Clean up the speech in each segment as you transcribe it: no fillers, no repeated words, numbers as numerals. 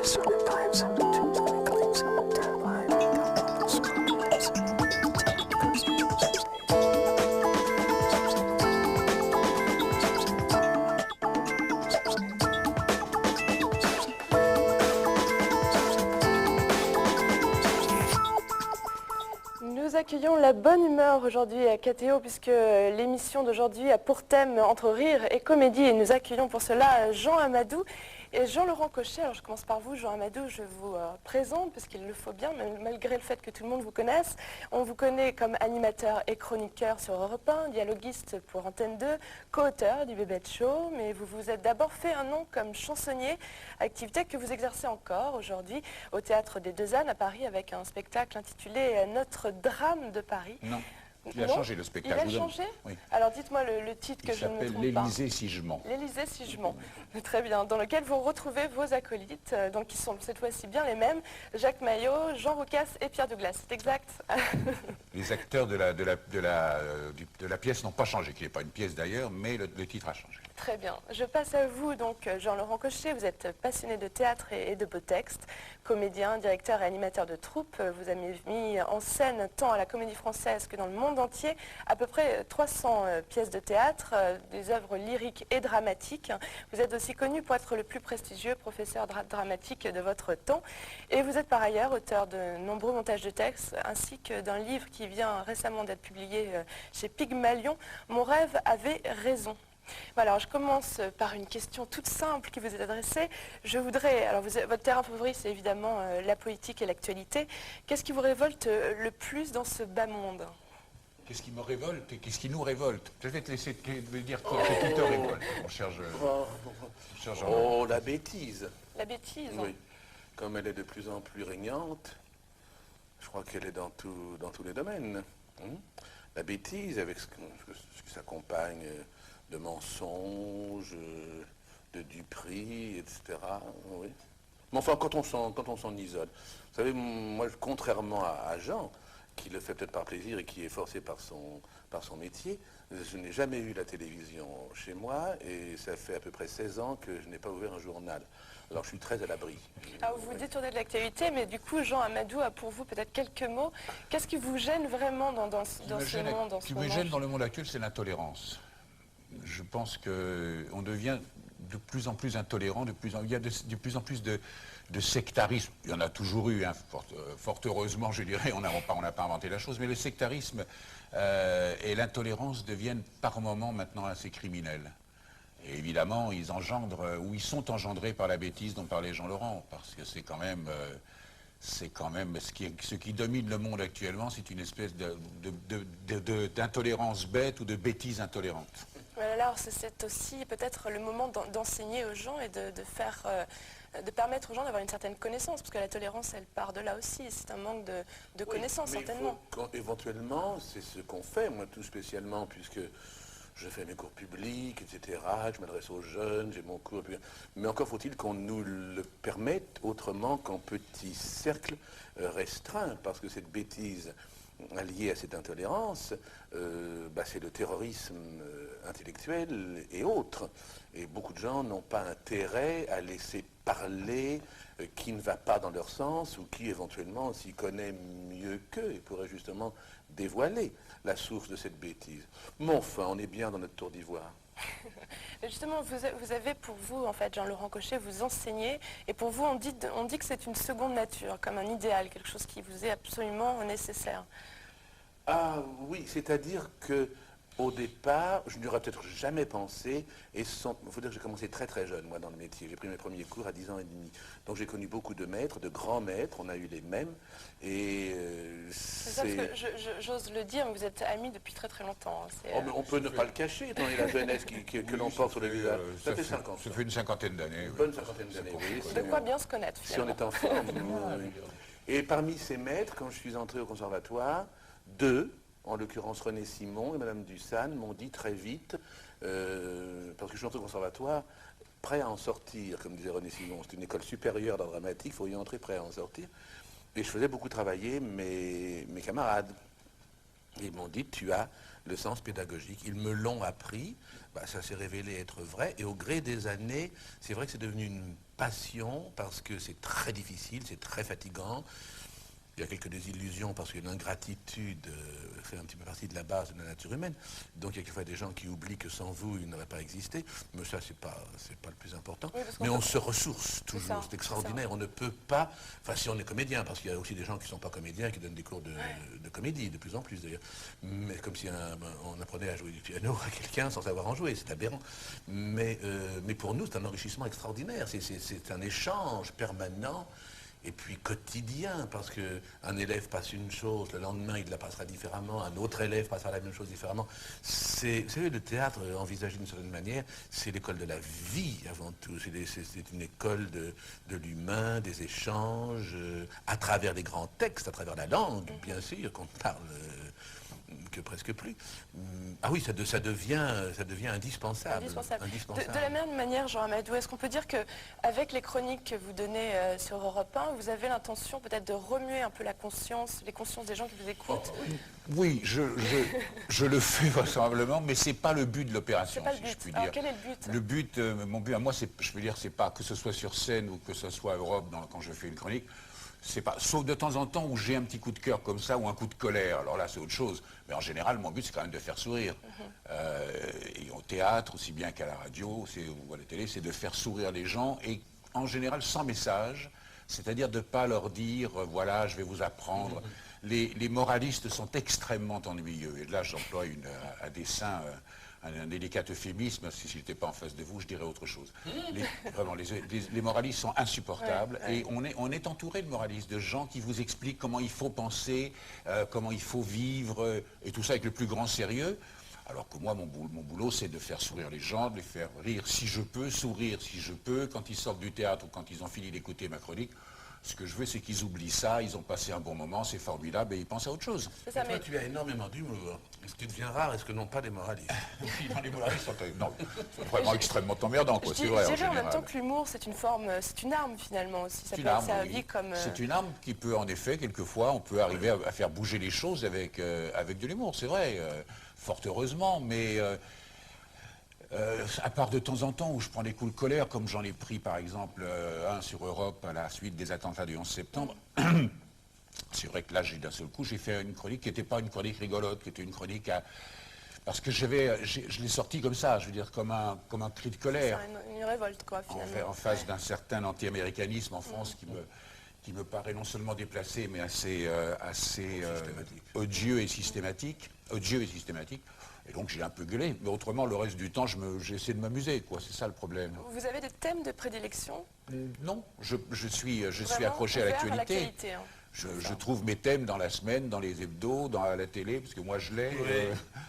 Nous accueillons la bonne humeur aujourd'hui à KTO puisque l'émission d'aujourd'hui a pour thème entre rire et comédie et nous accueillons pour cela Jean Amadou et Jean-Laurent Cochet. Alors je commence par vous, Jean Amadou, je vous présente parce qu'il le faut bien, malgré le fait que tout le monde vous connaisse. On vous connaît comme animateur et chroniqueur sur Europe 1, dialoguiste pour Antenne 2, co-auteur du Bébête Show, mais vous vous êtes d'abord fait un nom comme chansonnier, activité que vous exercez encore aujourd'hui au Théâtre des Deux Ânes à Paris avec un spectacle intitulé Notre Drame de Paris. Non. Il a changé le spectacle. Il a changé? Oui. Alors dites-moi le titre que je ne me trompe pas. L'Élysée si je mens. L'Élysée si je mens. Très bien. Dans lequel vous retrouvez vos acolytes, donc qui sont cette fois-ci bien les mêmes, Jacques Maillot, Jean Roucas et Pierre Douglas. C'est exact? Les acteurs de la pièce n'ont pas changé, qui n'est pas une pièce d'ailleurs, mais le titre a changé. Très bien. Je passe à vous, donc Jean-Laurent Cochet. Vous êtes passionné de théâtre et de beaux textes, comédien, directeur et animateur de troupe. Vous avez mis en scène tant à la Comédie Française que dans le monde entier à peu près 300 pièces de théâtre, des œuvres lyriques et dramatiques. Vous êtes aussi connu pour être le plus prestigieux professeur dramatique de votre temps. Et vous êtes par ailleurs auteur de nombreux montages de textes, ainsi que d'un livre qui vient récemment d'être publié chez Pygmalion, Mon rêve avait raison. Voilà, alors je commence par une question toute simple qui vous est adressée. Je voudrais, alors votre terrain favori c'est évidemment la politique et l'actualité. Qu'est-ce qui vous révolte le plus dans ce bas monde? Qu'est-ce qui me révolte et qu'est-ce qui nous révolte? Je vais te laisser dire quoi que tout te révolte, mon cher Jean. Oh, la bêtise. La bêtise? Oui. Comme elle est de plus en plus régnante, je crois qu'elle est dans tous les domaines. La bêtise, avec ce qui s'accompagne de mensonges, de duperies, etc. Oui. Mais enfin, quand on s'en isole. Vous savez, moi, contrairement à Jean, qui le fait peut-être par plaisir et qui est forcé par son métier, je n'ai jamais eu la télévision chez moi et ça fait à peu près 16 ans que je n'ai pas ouvert un journal. Alors je suis très à l'abri. Alors vous détournez de l'actualité, mais du coup, Jean Amadou a pour vous peut-être quelques mots. Qu'est-ce qui vous gêne vraiment dans ce monde? Ce qui me gêne dans le monde actuel, c'est l'intolérance. Je pense qu'on devient de plus en plus intolérant, il y a de plus en plus de sectarisme. Il y en a toujours eu, hein, fort heureusement, je dirais, on n'a pas inventé la chose, mais le sectarisme et l'intolérance deviennent par moments maintenant assez criminels. Et évidemment, ils sont engendrés par la bêtise dont parlait Jean-Laurent, parce que c'est quand même ce qui domine le monde actuellement, c'est une espèce d'intolérance bête ou de bêtise intolérante. Alors c'est aussi peut-être le moment d'enseigner aux gens et de permettre aux gens d'avoir une certaine connaissance, parce que la tolérance, elle part de là aussi, c'est un manque de connaissance, certainement. Éventuellement, c'est ce qu'on fait, moi tout spécialement, puisque je fais mes cours publics, etc., je m'adresse aux jeunes, j'ai mon cours, mais encore faut-il qu'on nous le permette autrement qu'en petit cercle restreint, parce que cette bêtise liée à cette intolérance, c'est le terrorisme intellectuel et autres. Et beaucoup de gens n'ont pas intérêt à laisser parler qui ne va pas dans leur sens ou qui éventuellement s'y connaît mieux qu'eux et pourrait justement dévoiler la source de cette bêtise. Mais enfin, on est bien dans notre tour d'ivoire. Justement, vous avez pour vous, en fait, Jean-Laurent Cochet, vous enseignez, et pour vous, on dit que c'est une seconde nature, comme un idéal, quelque chose qui vous est absolument nécessaire. Ah oui, c'est-à-dire que au départ, je n'y aurais peut-être jamais pensé, et il faut dire que j'ai commencé très très jeune, moi, dans le métier. J'ai pris mes premiers cours à 10 ans et demi. Donc j'ai connu beaucoup de maîtres, de grands maîtres, on a eu les mêmes, et c'est ça, parce que j'ose le dire, mais vous êtes amis depuis très très longtemps. Oh, mais on peut ne pas le cacher, étant donné la jeunesse que l'on porte sur le visage. Ça fait 5 ans. Ça fait une cinquantaine d'années. Une bonne cinquantaine d'années, oui. De quoi bien se connaître, finalement. Si on est en forme. Oui. Et parmi ces maîtres, quand je suis entré au conservatoire, 2, en l'occurrence René Simon et Madame Dussane, m'ont dit très vite, parce que je suis entré au conservatoire, prêt à en sortir, comme disait René Simon. C'est une école supérieure d'art dramatique, il faut y entrer prêt à en sortir. Et je faisais beaucoup travailler mes camarades. Et ils m'ont dit, tu as le sens pédagogique. Ils me l'ont appris, ça s'est révélé être vrai, et au gré des années, c'est vrai que c'est devenu une passion, parce que c'est très difficile, c'est très fatigant. Il y a quelques désillusions parce que l'ingratitude fait un petit peu partie de la base de la nature humaine. Donc il y a quelquefois des gens qui oublient que sans vous, ils n'auraient pas existé. Mais ça, c'est pas le plus important. Oui, mais on se ressource toujours. C'est extraordinaire. On ne peut pas... Enfin, si on est comédien, parce qu'il y a aussi des gens qui ne sont pas comédiens, qui donnent des cours de comédie, de plus en plus d'ailleurs. Mais comme si on apprenait à jouer du piano à quelqu'un sans savoir en jouer. C'est aberrant. Mais pour nous, c'est un enrichissement extraordinaire. C'est un échange permanent. Et puis quotidien, parce qu'un élève passe une chose, le lendemain il la passera différemment, un autre élève passera la même chose différemment. Vous savez, le théâtre, envisagé d'une certaine manière, c'est l'école de la vie avant tout. C'est une école de l'humain, des échanges, à travers les grands textes, à travers la langue, bien sûr, qu'on parle que presque plus. Ah oui, ça devient indispensable. De la même manière, Jean Amadou, est-ce qu'on peut dire qu'avec les chroniques que vous donnez sur Europe 1, vous avez l'intention peut-être de remuer un peu les consciences des gens qui vous écoutent? Oui, je le fais vraisemblablement, mais c'est pas le but de l'opération, si je puis dire. Alors, quel est le but? Le but, mon but à moi, je veux dire, c'est pas que ce soit sur scène ou que ce soit à Europe quand je fais une chronique. C'est pas, sauf de temps en temps où j'ai un petit coup de cœur comme ça ou un coup de colère. Alors là, c'est autre chose. Mais en général, mon but, c'est quand même de faire sourire. Et au théâtre, aussi bien qu'à la radio ou à la télé, c'est de faire sourire les gens et en général sans message. C'est-à-dire de ne pas leur dire, voilà, je vais vous apprendre. Les moralistes sont extrêmement ennuyeux. Et là, j'emploie un dessin... un délicat euphémisme, si je n'étais pas en face de vous, je dirais autre chose. Vraiment, les moralistes sont insupportables et on est entouré de moralistes, de gens qui vous expliquent comment il faut penser, comment il faut vivre, et tout ça avec le plus grand sérieux. Alors que moi, mon boulot, c'est de faire sourire les gens, de les faire rire si je peux, sourire si je peux, quand ils sortent du théâtre ou quand ils ont fini d'écouter ma chronique. Ce que je veux, c'est qu'ils oublient ça, ils ont passé un bon moment, c'est formidable, et ils pensent à autre chose. Ça, toi, tu as énormément d'humour. Est-ce que tu deviens rare, est-ce que non pas des moralistes? Oui, les moralistes sont vraiment extrêmement emmerdants, quoi, c'est vrai. Je dirais en même temps que l'humour, c'est une arme finalement aussi. Ça peut être servi comme... C'est une arme qui peut, en effet, quelquefois, on peut arriver à faire bouger les choses avec de l'humour, c'est vrai, fort heureusement, mais... à part de temps en temps où je prends des coups de colère, comme j'en ai pris par exemple un sur Europe à la suite des attentats du 11 septembre, c'est vrai que là, d'un seul coup, j'ai fait une chronique qui n'était pas une chronique rigolote, qui était une chronique parce que je l'ai sorti comme ça, je veux dire, comme un cri de colère. C'est une révolte, quoi, finalement. En face d'un certain anti-américanisme en France qui me paraît non seulement déplacé, mais assez odieux et systématique. Et donc j'ai un peu gueulé, mais autrement le reste du temps j'essaie de m'amuser, quoi. C'est ça le problème. Vous avez des thèmes de prédilection? Non, je suis accroché à l'actualité. Hein. Je trouve mes thèmes dans la semaine, dans les hebdos, dans la télé, parce que moi je l'ai,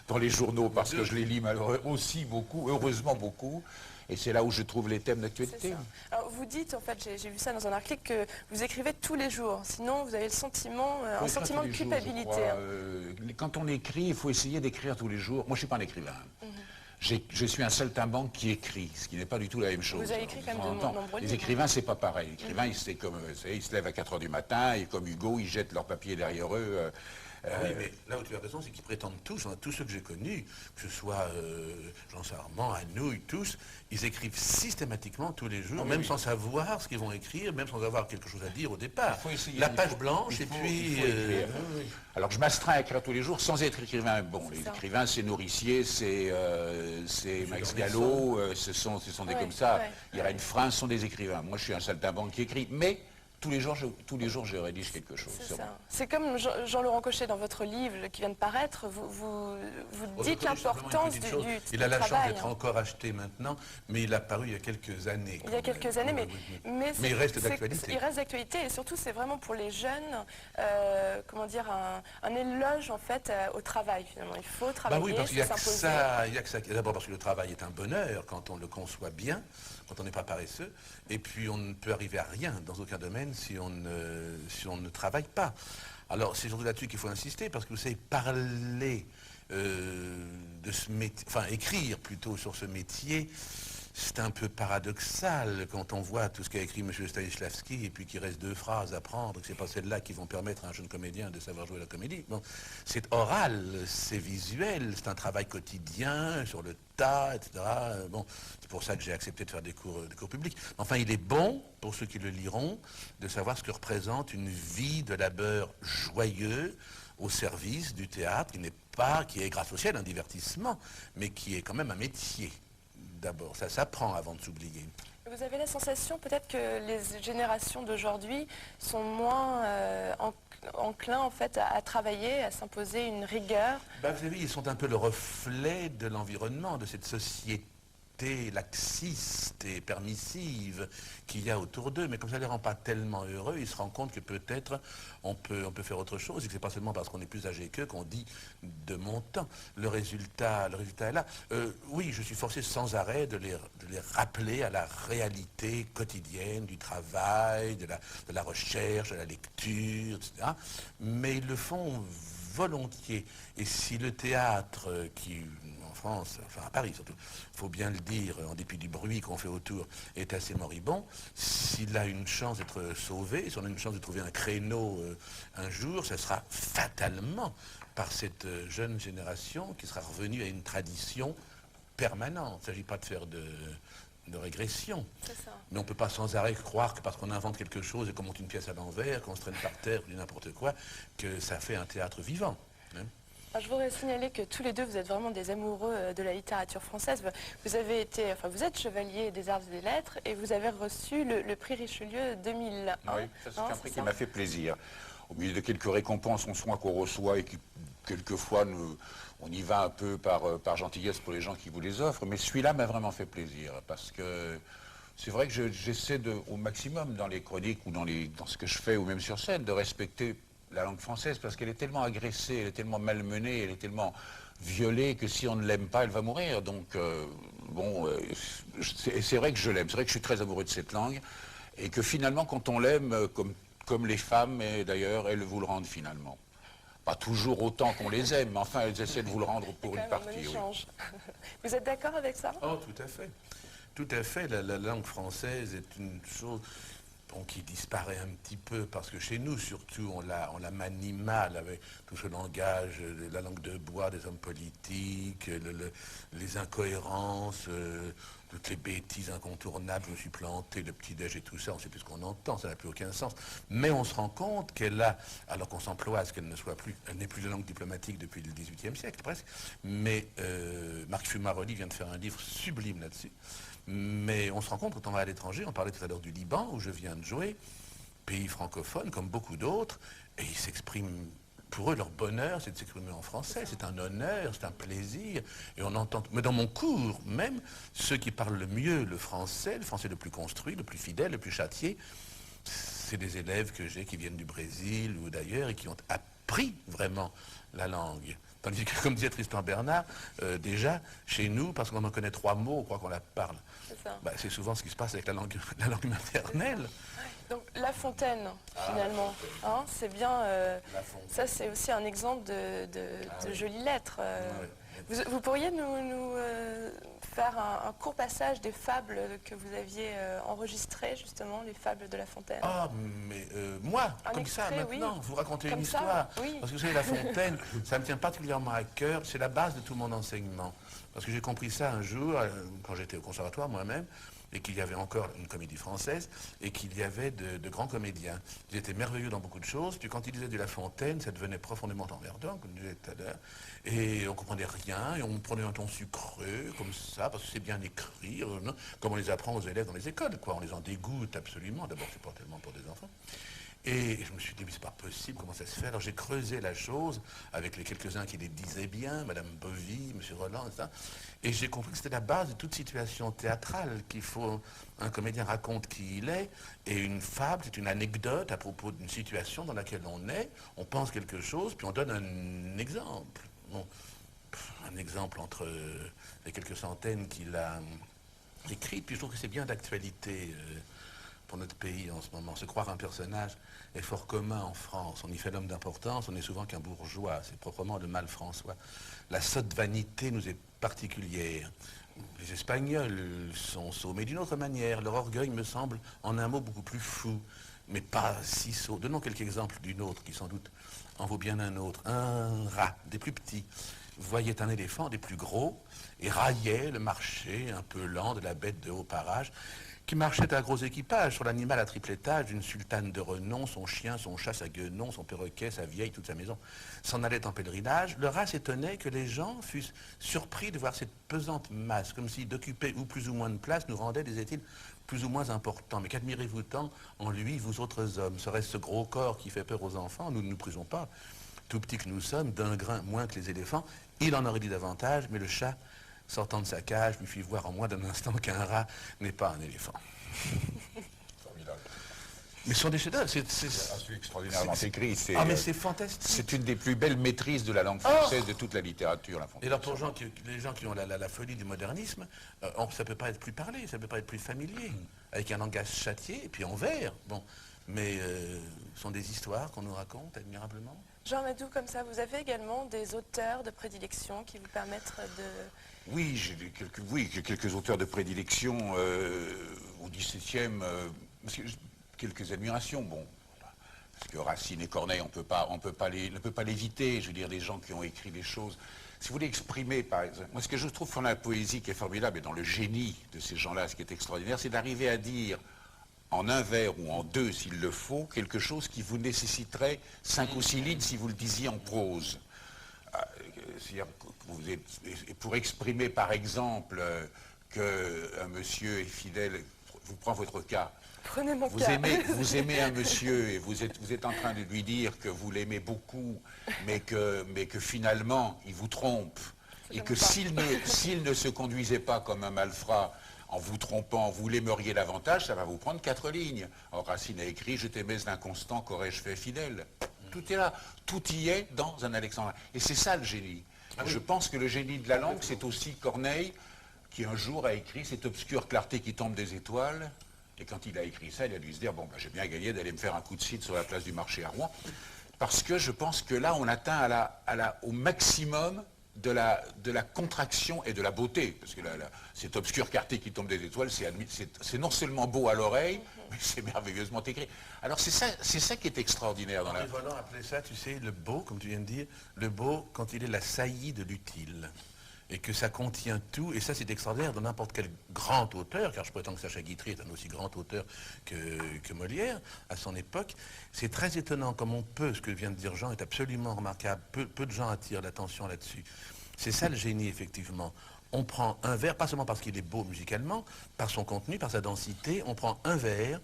dans les journaux, parce que je les lis malheureusement aussi beaucoup, heureusement beaucoup. Et c'est là où je trouve les thèmes d'actualité. Alors vous dites, en fait, j'ai vu ça dans un article, que vous écrivez tous les jours. Sinon, vous avez le sentiment, un sentiment de culpabilité. Quand on écrit, il faut essayer d'écrire tous les jours. Moi, je ne suis pas un écrivain. Je suis un saltimbanque qui écrit, ce qui n'est pas du tout la même chose. Vous avez écrit quand même de nombreux livres. Les écrivains, c'est pas pareil. Les écrivains, ils se lèvent à 4 h du matin, et comme Hugo, ils jettent leur papier derrière eux. Oui, mais là où tu as raison, c'est qu'ils prétendent tous, tous ceux que j'ai connus, que ce soit Jean Sarment, Anouilh, tous, ils écrivent systématiquement tous les jours, même sans savoir ce qu'ils vont écrire, même sans avoir quelque chose à dire au départ. La page blanche, et puis... Alors je m'astreins à écrire tous les jours sans être écrivain. Bon, les écrivains, c'est Nourricier, c'est Max Gallo, ce sont des comme ça. Irène Frein, ce sont des écrivains. Moi, je suis un saltimbanque qui écrit, mais... Tous les jours, je rédige quelque chose. C'est comme Jean-Laurent Cochet, dans votre livre qui vient de paraître, vous dites l'importance du travail. Il a la chance d'être encore acheté maintenant, mais il a paru il y a quelques années. Il y a quelques années, mais il reste d'actualité. Il reste d'actualité, et surtout, c'est vraiment pour les jeunes, comment dire, un éloge, en fait, au travail, finalement. Il faut travailler, oui, parce qu'il n'y a que ça. D'abord parce que le travail est un bonheur quand on le conçoit bien, quand on n'est pas paresseux, et puis on ne peut arriver à rien dans aucun domaine si on ne travaille pas. Alors c'est surtout là-dessus qu'il faut insister, parce que vous savez, parler de ce métier, enfin écrire plutôt sur ce métier, c'est un peu paradoxal quand on voit tout ce qu'a écrit M. Stanislavski et puis qu'il reste 2 phrases à prendre, que c'est pas celles-là qui vont permettre à un jeune comédien de savoir jouer la comédie. Bon, c'est oral, c'est visuel, c'est un travail quotidien, sur le tas, etc. Bon, c'est pour ça que j'ai accepté de faire des cours publics. Enfin, il est bon, pour ceux qui le liront, de savoir ce que représente une vie de labeur joyeux au service du théâtre, qui est grâce au ciel un divertissement, mais qui est quand même un métier. D'abord, ça s'apprend avant de s'oublier. Vous avez la sensation peut-être que les générations d'aujourd'hui sont moins enclins en fait à travailler, à s'imposer une rigueur. Ben, vous savez, ils sont un peu le reflet de l'environnement, de cette société laxiste et permissive qu'il y a autour d'eux, mais comme ça ne les rend pas tellement heureux, ils se rendent compte que peut-être on peut faire autre chose, et que c'est pas seulement parce qu'on est plus âgé qu'eux qu'on dit de mon temps. Le résultat est là. Oui, je suis forcé sans arrêt de les rappeler à la réalité quotidienne du travail, de la recherche, de la lecture, etc. Mais ils le font volontiers. Et si le théâtre qui... en France, enfin à Paris surtout, il faut bien le dire, en dépit du bruit qu'on fait autour, est assez moribond, s'il a une chance d'être sauvé, si on a une chance de trouver un créneau un jour, ce sera fatalement par cette jeune génération qui sera revenue à une tradition permanente. Il ne s'agit pas de faire de régression. Mais on ne peut pas sans arrêt croire que parce qu'on invente quelque chose et qu'on monte une pièce à l'envers, qu'on se traîne par terre, ou n'importe quoi, que ça fait un théâtre vivant. Hein. Je voudrais signaler que tous les deux, vous êtes vraiment des amoureux de la littérature française. Vous êtes chevalier des arts et des lettres et vous avez reçu le prix Richelieu 2001. Oui, ça c'est un prix qui m'a fait plaisir. Au milieu de quelques récompenses en soins qu'on reçoit et qui, quelquefois, on y va un peu par gentillesse pour les gens qui vous les offrent, mais celui-là m'a vraiment fait plaisir parce que c'est vrai que j'essaie au maximum dans les chroniques ou dans ce que je fais ou même sur scène de respecter la langue française parce qu'elle est tellement agressée, elle est tellement malmenée, elle est tellement violée que si on ne l'aime pas, elle va mourir. Donc, c'est vrai que je l'aime, c'est vrai que je suis très amoureux de cette langue et que finalement, quand on l'aime, comme les femmes, et d'ailleurs, elles vous le rendent finalement. Pas toujours autant qu'on les aime, mais enfin, elles essaient de vous le rendre pour une partie. Oui. Vous êtes d'accord avec ça? Oh, tout à fait. Tout à fait. La langue française est une chose... qui disparaît un petit peu, parce que chez nous, surtout, on la manie mal avec tout ce langage, la langue de bois des hommes politiques, les incohérences, toutes les bêtises incontournables, je me suis planté, le petit-déj et tout ça, on ne sait plus ce qu'on entend, ça n'a plus aucun sens. Mais on se rend compte qu'elle a, alors qu'on s'emploie à ce qu'elle ne soit plus, elle n'est plus de langue diplomatique depuis le XVIIIe siècle presque, mais Marc Fumaroli vient de faire un livre sublime là-dessus. Mais on se rend compte quand on va à l'étranger, on parlait tout à l'heure du Liban, où je viens de jouer, pays francophone, comme beaucoup d'autres, et ils s'expriment, pour eux, leur bonheur, c'est de s'exprimer en français, c'est un honneur, c'est un plaisir, et on entend, mais dans mon cours même, ceux qui parlent le mieux le français le plus construit, le plus fidèle, le plus châtié, c'est des élèves que j'ai qui viennent du Brésil ou d'ailleurs, et qui ont appris vraiment la langue. Tandis que, comme disait Tristan Bernard, déjà, chez nous, parce qu'on en connaît 3 mots, on croit qu'on la parle. C'est souvent ce qui se passe avec la langue maternelle. Donc La Fontaine, finalement, hein, c'est bien... ça, c'est aussi un exemple de jolies lettres. Vous pourriez nous faire un court passage des fables que vous aviez enregistrées, justement, les fables de La Fontaine? Ah, mais moi, comme extrait, ça, maintenant, vous racontez une histoire. Oui. Parce que vous savez, La Fontaine, ça me tient particulièrement à cœur, c'est la base de tout mon enseignement. Parce que j'ai compris ça un jour, quand j'étais au conservatoire moi-même, et qu'il y avait encore une comédie française, et qu'il y avait de grands comédiens. Ils étaient merveilleux dans beaucoup de choses, puis quand ils disaient de La Fontaine, ça devenait profondément emmerdant, comme je disais tout à l'heure, et on ne comprenait rien, et on prenait un ton sucreux, comme ça, parce que c'est bien écrit, comme on les apprend aux élèves dans les écoles, quoi. On les en dégoûte absolument, d'abord c'est pas tellement pour des enfants. Et je me suis dit, mais c'est pas possible, comment ça se fait? Alors j'ai creusé la chose avec les quelques-uns qui les disaient bien, Madame Bovy, Monsieur Roland, et ça. Et j'ai compris que c'était la base de toute situation théâtrale, qu'il faut, un comédien raconte qui il est, et une fable, c'est une anecdote à propos d'une situation dans laquelle on est, on pense quelque chose, puis on donne un exemple. Bon, un exemple entre les quelques centaines qu'il a écrites, puis je trouve que c'est bien d'actualité. pour notre pays en ce moment. Se croire un personnage est fort commun en France. On y fait l'homme d'importance, on n'est souvent qu'un bourgeois. C'est proprement le mal François. La sotte vanité nous est particulière. Les Espagnols sont sots, mais d'une autre manière. Leur orgueil me semble, en un mot, beaucoup plus fou, mais pas si sot. Donnons quelques exemples d'une autre qui sans doute en vaut bien un autre. Un rat, des plus petits, voyait un éléphant des plus gros et raillait le marché un peu lent de la bête de haut parage qui marchait à gros équipage sur l'animal à triple étage d'une sultane de renom, son chien, son chat, sa guenon, son perroquet, sa vieille, toute sa maison s'en allait en pèlerinage. Le rat s'étonnait que les gens fussent surpris de voir cette pesante masse, comme si d'occuper ou plus ou moins de place nous rendait, disait-il, plus ou moins important. Mais qu'admirez-vous tant en lui, vous autres hommes? Serait-ce ce gros corps qui fait peur aux enfants? Nous ne nous prisons pas, tout petits que nous sommes, d'un grain moins que les éléphants. Il en aurait dit davantage, mais le chat, sortant de sa cage, lui fit voir en moins d'un instant qu'un rat n'est pas un éléphant. Formidable. Mais ce sont des chefs-d'œuvre. C'est extraordinairement écrit. Ah, mais c'est fantastique. C'est une des plus belles maîtrises de la langue française de toute la littérature. La Et alors pour les gens qui ont la folie du modernisme, ça ne peut pas être plus parlé, ça ne peut pas être plus familier, avec un langage châtié, et puis en vers. Bon. Mais ce sont des histoires qu'on nous raconte admirablement. Jean Madou, comme ça, vous avez également des auteurs de prédilection qui vous permettent de... Oui, j'ai quelques auteurs de prédilection au XVIIe, quelques admirations, bon, parce que Racine et Corneille, on ne peut pas l'éviter, je veux dire, des gens qui ont écrit des choses. Si vous voulez exprimer, par exemple, moi ce que je trouve dans la poésie qui est formidable et dans le génie de ces gens-là, ce qui est extraordinaire, c'est d'arriver à dire en un vers ou en deux, s'il le faut, quelque chose qui vous nécessiterait 5 ou 6 lignes si vous le disiez en prose. C'est-à-dire que pour exprimer, par exemple, qu'un monsieur est fidèle, vous prenez votre cas. Prenez mon cas. Vous aimez un monsieur et vous êtes en train de lui dire que vous l'aimez beaucoup, mais que finalement, il vous trompe. Et que s'il ne se conduisait pas comme un malfrat, en vous trompant, vous l'aimeriez davantage, ça va vous prendre 4 lignes. Or, Racine a écrit « Je t'aimais l'inconstant qu'aurais-je fait fidèle ». Tout est là, tout y est dans un alexandrin. Et c'est ça le génie. Je pense que le génie de la langue, c'est aussi Corneille, qui un jour a écrit cette obscure clarté qui tombe des étoiles. Et quand il a écrit ça, il a dû se dire « Bon, ben, j'ai bien gagné d'aller me faire un coup de cite sur la place du marché à Rouen ». Parce que je pense que là, on atteint au maximum de la contraction et de la beauté. Parce que cette obscure clarté qui tombe des étoiles, c'est non seulement beau à l'oreille, mais c'est merveilleusement écrit. Alors c'est ça qui est extraordinaire dans la... Les volants appelaient ça, tu sais, le beau, comme tu viens de dire, le beau quand il est la saillie de l'utile. Et que ça contient tout, et ça c'est extraordinaire dans n'importe quel grand auteur, car je prétends que Sacha Guitry est un aussi grand auteur que Molière, à son époque. C'est très étonnant comme on peut, ce que vient de dire Jean est absolument remarquable, peu de gens attirent l'attention là-dessus. C'est ça le génie, effectivement. On prend un vers, pas seulement parce qu'il est beau musicalement, par son contenu, par sa densité, on prend un vers,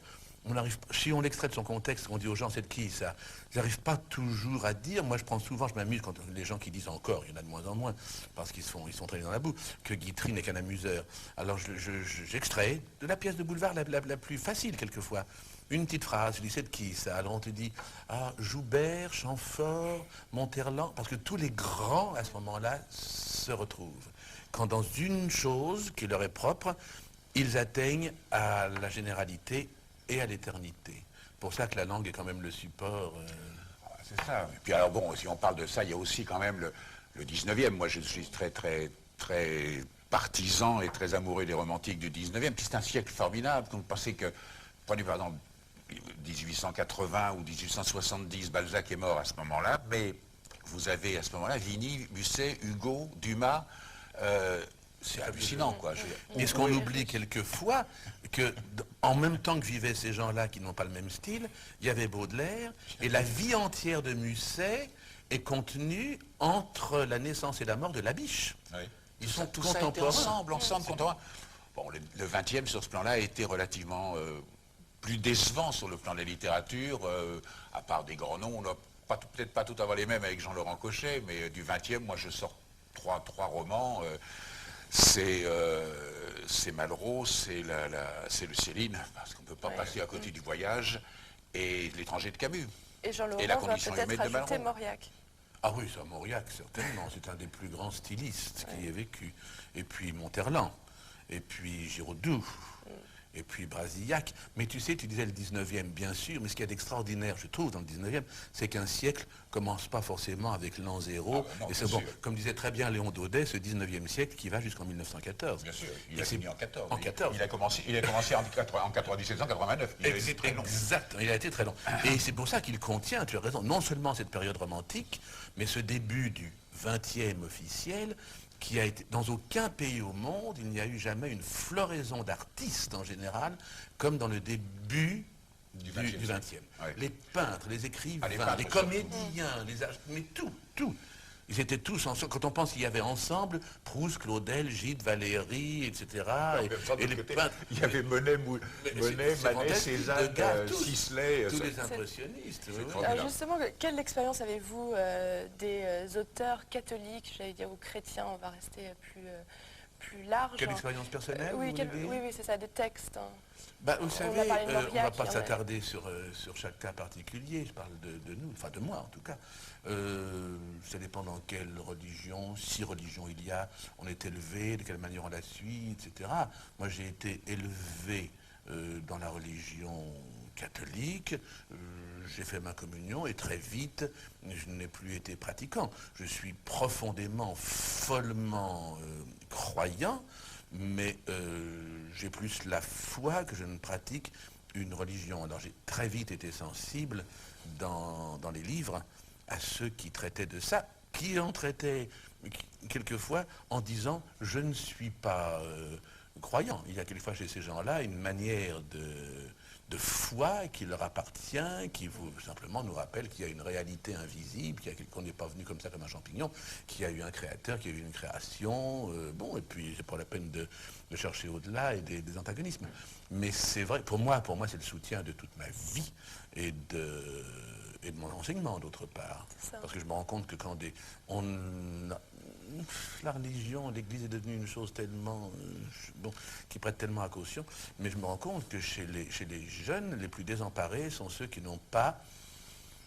si on l'extrait de son contexte, on dit aux gens, c'est de qui ça? J'arrive pas toujours à dire, moi je m'amuse quand les gens qui disent encore, il y en a de moins en moins, parce qu'ils sont traînés dans la boue, que Guitry n'est qu'un amuseur. Alors j'extrais de la pièce de boulevard la plus facile quelquefois. Une petite phrase, je dis, c'est de qui ça? Alors on te dit, ah, Joubert, Chamfort, Monterland, parce que tous les grands, à ce moment-là, se retrouvent. Quand dans une chose qui leur est propre, ils atteignent à la généralité et à l'éternité. Pour ça que la langue est quand même le support. C'est ça. Et puis alors bon, si on parle de ça, il y a aussi quand même le 19e. Moi, je suis très, très, très partisan et très amoureux des romantiques du 19e. Puis c'est un siècle formidable. Quand vous pensez que, prenez par exemple 1880 ou 1870, Balzac est mort à ce moment-là, mais vous avez à ce moment-là Vigny, Musset, Hugo, Dumas. C'est hallucinant, quoi. Est-ce qu'on oublie quelquefois que, en même temps que vivaient ces gens-là qui n'ont pas le même style, il y avait Baudelaire, et la vie entière de Musset est contenue entre la naissance et la mort de Labiche. Oui. Ils sont tout contemporains. Ensemble, contemporains. Bon, le 20e, sur ce plan-là, a été relativement plus décevant sur le plan de la littérature, à part des grands noms. On n'a peut-être pas tout avoir les mêmes avec Jean-Laurent Cochet, mais du 20e, moi, je sors trois romans. C'est Malraux, c'est le Céline, parce qu'on ne peut pas passer à côté du voyage, et l'étranger de Camus. Et Jean-Laurent la va condition peut-être humaine de ajouter Malraux. Mauriac. Ah oui, ça, Mauriac, certainement. C'est un des plus grands stylistes qui ait vécu. Et puis Monterland, et puis Giraudoux, et puis Brasillac. Mais tu sais, tu disais le 19e, bien sûr, mais ce qu'il y a d'extraordinaire, je trouve, dans le 19e, c'est qu'un siècle commence pas forcément avec l'an zéro. Non, et c'est bon, comme disait très bien Léon Daudet, ce 19e siècle qui va jusqu'en 1914. Bien sûr, il a fini en 14. En 14. Il a commencé en 9789. Il a été très long. Exact, il a été très long. Et c'est pour ça qu'il contient, tu as raison, non seulement cette période romantique, mais ce début du 20e officiel, qui a été, dans aucun pays au monde, il n'y a eu jamais une floraison d'artistes en général, comme dans le début du 20e. Ouais. Les peintres, les écrivains, les peintres, les comédiens, mais tout. Ils étaient tous ensemble. Quand on pense qu'il y avait ensemble Proust, Claudel, Gide, Valéry, etc. Et les peintres. Il y avait Monet, Manet, Cézanne, Sisley. Tous les impressionnistes. Alors justement, quelle expérience avez-vous des auteurs catholiques, j'allais dire, ou chrétiens, on va rester plus large. Quelle expérience personnelle Oui, c'est ça, des textes. Hein. Bah, vous savez, parlé de on ne Mauriac, va pas s'attarder sur chaque cas particulier, je parle de nous, enfin de moi en tout cas. Ça dépend dans quelle religion, si religion il y a, on est élevé, de quelle manière on la suit, etc. Moi j'ai été élevé dans la religion catholique, j'ai fait ma communion et très vite je n'ai plus été pratiquant. Je suis profondément, follement croyant, mais j'ai plus la foi que je ne pratique une religion. Alors j'ai très vite été sensible dans les livres à ceux qui traitaient de ça, qui en traitaient quelquefois en disant « je ne suis pas croyant ». Il y a quelquefois chez ces gens-là une manière de foi qui leur appartient, qui simplement nous rappelle qu'il y a une réalité invisible, qu'on n'est pas venu comme ça comme un champignon, qu'il y a eu un créateur, qu'il y a eu une création, et puis c'est pas la peine de chercher au-delà et des antagonismes. Mais c'est vrai, pour moi c'est le soutien de toute ma vie et de mon enseignement d'autre part. Parce que je me rends compte que quand la religion, l'Église est devenue une chose tellement, qui prête tellement à caution, mais je me rends compte que chez les jeunes, les plus désemparés sont ceux qui n'ont pas,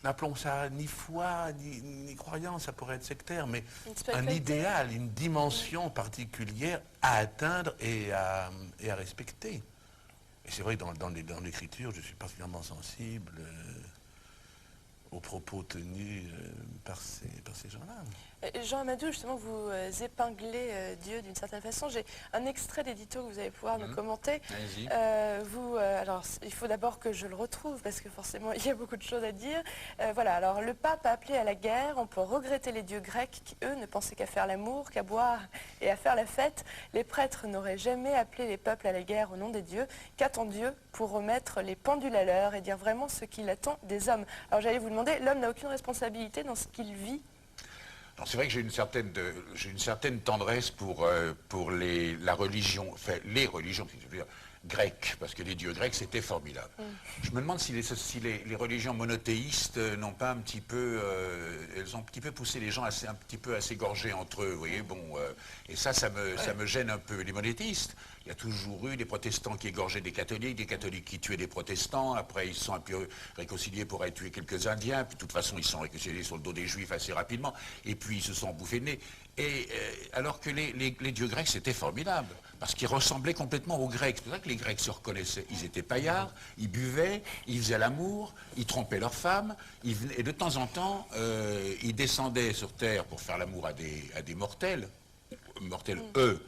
n'appelons ça ni foi, ni croyance, ça pourrait être sectaire, mais un idéal, une dimension particulière à atteindre et à respecter. Et c'est vrai que dans l'écriture, je suis particulièrement sensible aux propos tenus par ces gens-là. Jean Amadou, justement, vous épinglez Dieu d'une certaine façon. J'ai un extrait d'édito que vous allez pouvoir nous commenter. Alors, il faut d'abord que je le retrouve, parce que forcément, il y a beaucoup de choses à dire. Voilà, alors, le pape a appelé à la guerre. On peut regretter les dieux grecs qui, eux, ne pensaient qu'à faire l'amour, qu'à boire et à faire la fête. Les prêtres n'auraient jamais appelé les peuples à la guerre au nom des dieux. Qu'attend Dieu pour remettre les pendules à l'heure et dire vraiment ce qu'il attend des hommes? Alors, j'allais vous demander, l'homme n'a aucune responsabilité dans ce qu'il vit? C'est vrai que j'ai une certaine tendresse pour la religion, enfin les religions, si je veux dire, grecques, parce que les dieux grecs c'était formidable. Je me demande si les religions monothéistes n'ont pas un petit peu, elles ont un petit peu poussé les gens un petit peu à s'égorger entre eux, vous voyez, et ça me gêne un peu. Les monothéistes, il y a toujours eu des protestants qui égorgeaient des catholiques qui tuaient des protestants, après ils se sont un peu réconciliés pour aller tuer quelques indiens, puis de toute façon ils se sont réconciliés sur le dos des juifs assez rapidement, et puis ils se sont bouffés le nez. Et alors que les dieux grecs c'était formidable, parce qu'ils ressemblaient complètement aux Grecs. C'est pour ça que les Grecs se reconnaissaient. Ils étaient paillards, ils buvaient, ils faisaient l'amour, ils trompaient leurs femmes, et de temps en temps ils descendaient sur terre pour faire l'amour à des mortels eux,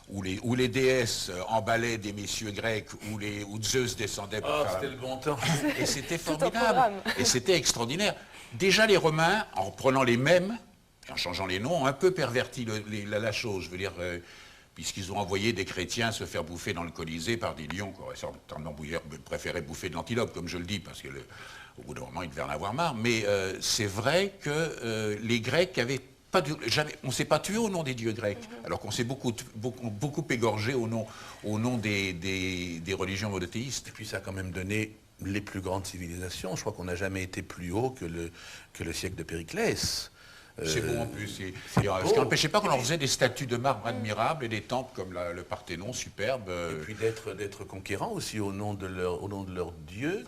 où les déesses emballaient des messieurs grecs, où Zeus descendait pour faire c'était le bon temps. Et c'était formidable. Et c'était extraordinaire. Déjà les Romains, en prenant les mêmes, en changeant les noms, ont un peu perverti la chose. Je veux dire, puisqu'ils ont envoyé des chrétiens se faire bouffer dans le Colisée par des lions, qui auraient certainement préféré bouffer de l'antilope, comme je le dis, parce que au bout d'un moment, ils devaient en avoir marre. Mais c'est vrai que les Grecs avaient on ne s'est pas tué au nom des dieux grecs, alors qu'on s'est beaucoup égorgé au nom des religions monothéistes. Et puis ça a quand même donné les plus grandes civilisations. Je crois qu'on n'a jamais été plus haut que le siècle de Périclès. C'est beau en plus. Ce qui n'empêchait pas qu'on leur faisait des statues de marbre admirables et des temples comme le Parthénon, superbe. Et puis d'être conquérants aussi au nom de leur Dieu.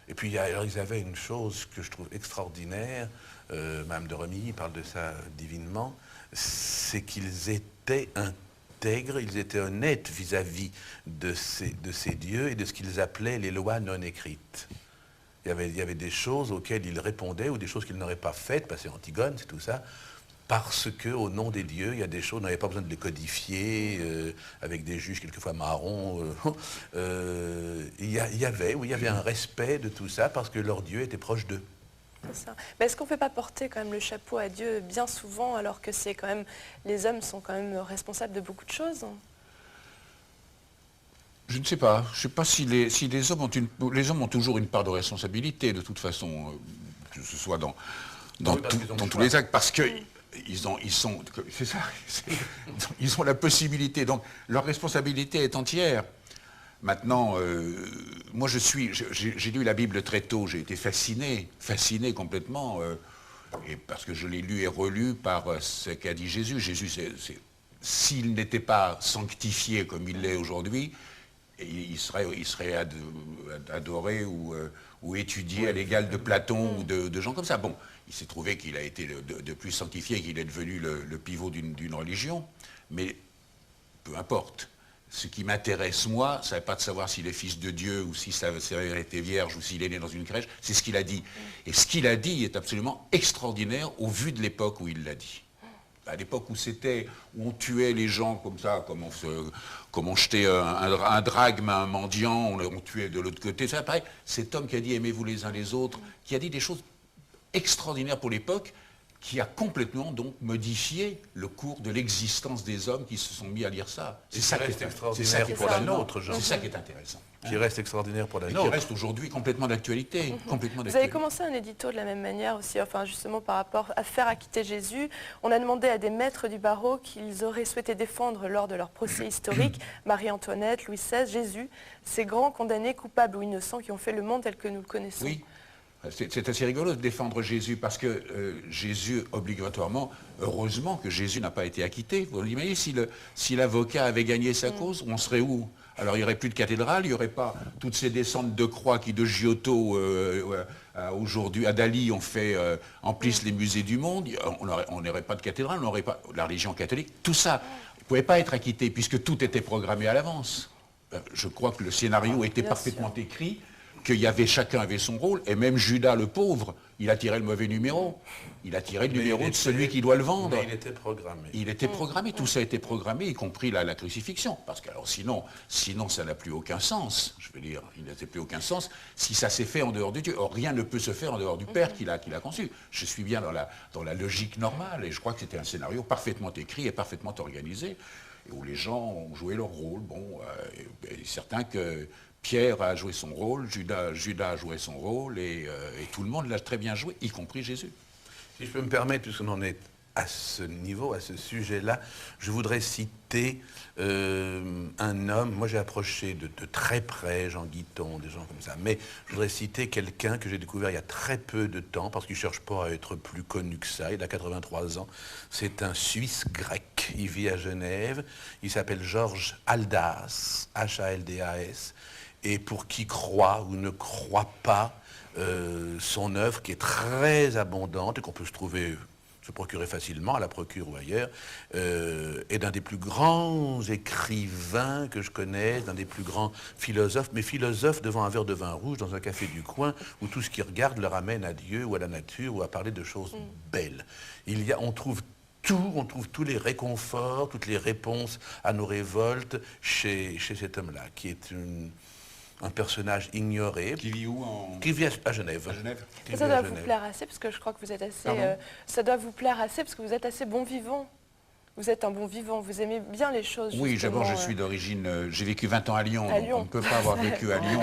Et puis alors, ils avaient une chose que je trouve extraordinaire, Madame de Remilly parle de ça divinement, c'est qu'ils étaient un intègres, ils étaient honnêtes vis-à-vis de ces dieux et de ce qu'ils appelaient les lois non écrites. Il y avait des choses auxquelles ils répondaient ou des choses qu'ils n'auraient pas faites, c'est Antigone, c'est tout ça, parce qu'au nom des dieux, il y a des choses, on n'avait pas besoin de les codifier avec des juges quelquefois marrons. Il y avait un respect de tout ça parce que leur Dieu était proche d'eux. Mais est-ce qu'on ne fait pas porter quand même le chapeau à Dieu bien souvent alors que c'est quand même, les hommes sont quand même responsables de beaucoup de choses? Je ne sais pas. Je ne sais pas si les hommes les hommes ont toujours une part de responsabilité, de toute façon, que ce soit dans tous les actes, parce que ils ont la possibilité. Donc leur responsabilité est entière. Maintenant, moi j'ai lu la Bible très tôt, j'ai été fasciné complètement, et parce que je l'ai lu et relu par ce qu'a dit Jésus. Jésus, s'il n'était pas sanctifié comme il l'est aujourd'hui, il serait adoré ou étudié à l'égal de Platon ou de gens comme ça. Bon, il s'est trouvé qu'il a été de plus sanctifié, qu'il est devenu le pivot d'une religion, mais peu importe. Ce qui m'intéresse, moi, ce n'est pas de savoir s'il est fils de Dieu ou si sa mère était vierge ou s'il est né dans une crèche, c'est ce qu'il a dit. Et ce qu'il a dit est absolument extraordinaire au vu de l'époque où il l'a dit. À l'époque où on tuait les gens comme ça, comme on jetait un drachme à un mendiant, on tuait de l'autre côté. C'est pareil. Cet homme qui a dit aimez-vous les uns les autres, qui a dit des choses extraordinaires pour l'époque, qui a complètement donc modifié le cours de l'existence des hommes qui se sont mis à lire ça. C'est ça qui est extraordinaire pour la nôtre, Jean. C'est ça qui est intéressant. Qui reste extraordinaire pour la nôtre. Qui reste aujourd'hui complètement d'actualité. Vous avez commencé un édito de la même manière aussi, enfin justement par rapport à faire acquitter Jésus. On a demandé à des maîtres du barreau qu'ils auraient souhaité défendre lors de leur procès historique, Marie-Antoinette, Louis XVI, Jésus, ces grands condamnés coupables ou innocents qui ont fait le monde tel que nous le connaissons. Oui. C'est assez rigolo de défendre Jésus parce que Jésus, obligatoirement, heureusement que Jésus n'a pas été acquitté. Vous imaginez si l'avocat avait gagné sa cause, on serait où? Alors il n'y aurait plus de cathédrale, il n'y aurait pas toutes ces descentes de croix qui de Giotto aujourd'hui à Dali emplissent les musées du monde. On n'aurait pas de cathédrale, on n'aurait pas la religion catholique. Tout ça ne pouvait pas être acquitté puisque tout était programmé à l'avance. Je crois que le scénario était parfaitement écrit. Chacun avait son rôle, et même Judas le pauvre, il a tiré le mauvais numéro. Il a tiré le numéro de celui qui doit le vendre. Mais il était programmé. Il était programmé, tout ça a été programmé, y compris la crucifixion. Parce que alors, sinon ça n'a plus aucun sens. Je veux dire, il n'a plus aucun sens si ça s'est fait en dehors de Dieu. Or, rien ne peut se faire en dehors du Père qui l'a conçu. Je suis bien dans la logique normale, et je crois que c'était un scénario parfaitement écrit et parfaitement organisé, et où les gens ont joué leur rôle. Bon, certains que Pierre a joué son rôle, Judas a joué son rôle, et tout le monde l'a très bien joué, y compris Jésus. Si je peux me permettre, puisqu'on en est à ce niveau, à ce sujet-là, je voudrais citer un homme, moi j'ai approché de très près Jean Guiton, des gens comme ça, mais je voudrais citer quelqu'un que j'ai découvert il y a très peu de temps, parce qu'il ne cherche pas à être plus connu que ça, il a 83 ans, c'est un Suisse grec, il vit à Genève, il s'appelle Georges Haldas, H-A-L-D-A-S, et pour qui croit ou ne croit pas, son œuvre qui est très abondante et qu'on peut se procurer facilement à la Procure ou ailleurs, est d'un des plus grands écrivains que je connaisse, d'un des plus grands philosophes, mais philosophe devant un verre de vin rouge dans un café du coin où tout ce qu'il regarde le ramène à Dieu ou à la nature ou à parler de choses belles. On trouve tous les réconforts, toutes les réponses à nos révoltes chez cet homme-là, qui est un personnage ignoré. Qui vit où Qui vit à Genève. À Genève. Ça doit vous plaire assez, parce que je crois que vous êtes assez... ça doit vous plaire assez, parce que vous êtes assez bon vivant. Vous êtes un bon vivant, vous aimez bien les choses. Oui, d'abord je suis d'origine... j'ai vécu 20 ans à Lyon, donc on ne peut pas avoir vécu à Lyon.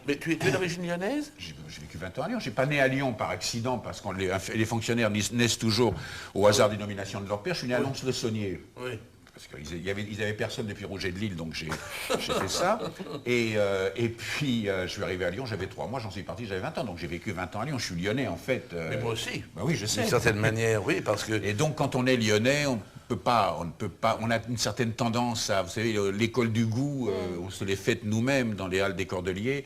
Mais tu es d'origine lyonnaise? J'ai vécu 20 ans à Lyon. Je ne suis pas né à Lyon par accident, parce que les fonctionnaires naissent toujours au hasard des nominations de leur père. Je suis né à Lons-le-Saunier. Oui. Parce qu'ils n'avaient personne depuis Roger de Lille, donc j'ai fait ça. Et puis, je suis arrivé à Lyon, j'avais 3 mois, j'en suis parti, j'avais 20 ans. Donc j'ai vécu 20 ans à Lyon, je suis lyonnais en fait. Mais moi aussi. Bah oui, je sais. D'une certaine manière, oui, parce que... Et donc quand on est lyonnais, on a une certaine tendance à, vous savez, l'école du goût, on se les fait nous-mêmes dans les halles des Cordeliers.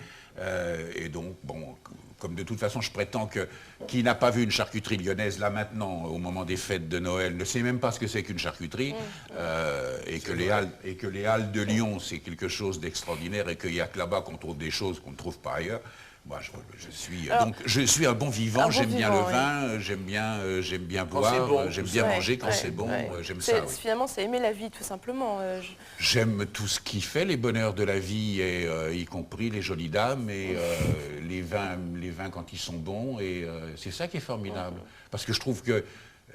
Et donc, bon, comme de toute façon, je prétends que qui n'a pas vu une charcuterie lyonnaise, là maintenant, au moment des fêtes de Noël, ne sait même pas ce que c'est qu'une charcuterie, et que les Halles de Lyon, c'est quelque chose d'extraordinaire, et qu'il n'y a que là-bas qu'on trouve des choses qu'on ne trouve pas ailleurs. Moi, je suis un bon vivant, j'aime bien le vin, j'aime bien boire, j'aime bien manger quand c'est bon, j'aime ça. Oui. Finalement, c'est aimer la vie, tout simplement. J'aime tout ce qui fait les bonheurs de la vie, et, y compris les jolies dames, et les vins quand ils sont bons, et c'est ça qui est formidable. Parce que je trouve que,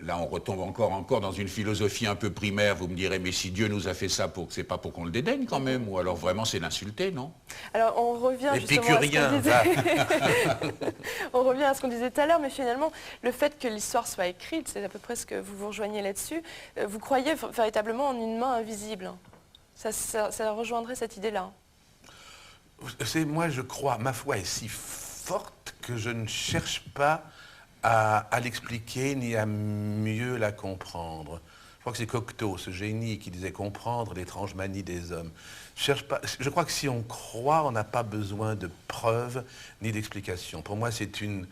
là, on retombe encore dans une philosophie un peu primaire. Vous me direz, mais si Dieu nous a fait ça, c'est pas pour qu'on le dédaigne quand même, ou alors vraiment c'est l'insulter, non? Alors on revient justement à ce qu'on disait. On revient à ce qu'on disait tout à l'heure, mais finalement, le fait que l'histoire soit écrite, c'est à peu près ce que vous rejoignez là-dessus. Vous croyez véritablement en une main invisible? Ça rejoindrait cette idée-là? Moi, je crois, ma foi est si forte que je ne cherche pas à l'expliquer ni à mieux la comprendre. Je crois que c'est Cocteau, ce génie, qui disait comprendre l'étrange manie des hommes. Je crois que si on croit, on n'a pas besoin de preuves ni d'explications. Pour moi, c'est une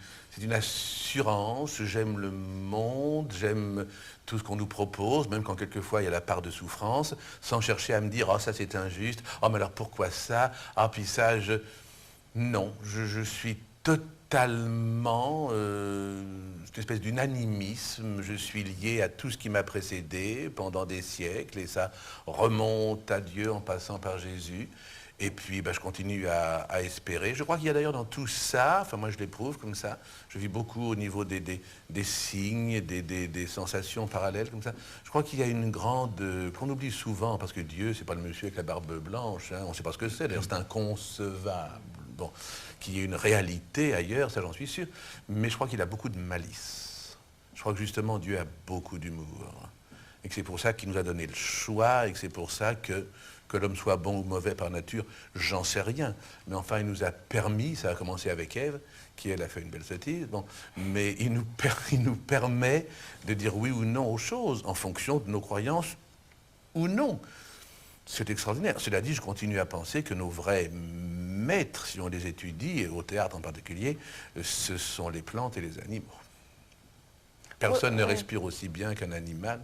assurance. J'aime le monde, j'aime tout ce qu'on nous propose, même quand quelquefois il y a la part de souffrance, sans chercher à me dire « Oh, ça c'est injuste. Oh, mais alors pourquoi ça? Ah, puis ça, je... » Non, je suis totalement une espèce d'unanimisme. Je suis lié à tout ce qui m'a précédé pendant des siècles, et ça remonte à Dieu en passant par Jésus. Et puis je continue à espérer. Je crois qu'il y a d'ailleurs dans tout ça, enfin moi je l'éprouve comme ça, je vis beaucoup au niveau des signes, des sensations parallèles comme ça. Je crois qu'il y a une grande, qu'on oublie souvent, parce que Dieu, c'est pas le monsieur avec la barbe blanche, hein, on ne sait pas ce que c'est, d'ailleurs c'est inconcevable. Bon, qu'il y ait une réalité ailleurs, ça j'en suis sûr, mais je crois qu'il a beaucoup de malice. Je crois que justement Dieu a beaucoup d'humour, et que c'est pour ça qu'il nous a donné le choix, et que c'est pour ça que l'homme soit bon ou mauvais par nature, j'en sais rien. Mais enfin, il nous a permis, ça a commencé avec Ève, qui elle a fait une belle sottise, bon, mais il nous permet de dire oui ou non aux choses, en fonction de nos croyances ou non. C'est extraordinaire. Cela dit, je continue à penser que nos vrais maîtres, si on les étudie, et au théâtre en particulier, ce sont les plantes et les animaux. Personne ne respire aussi bien qu'un animal,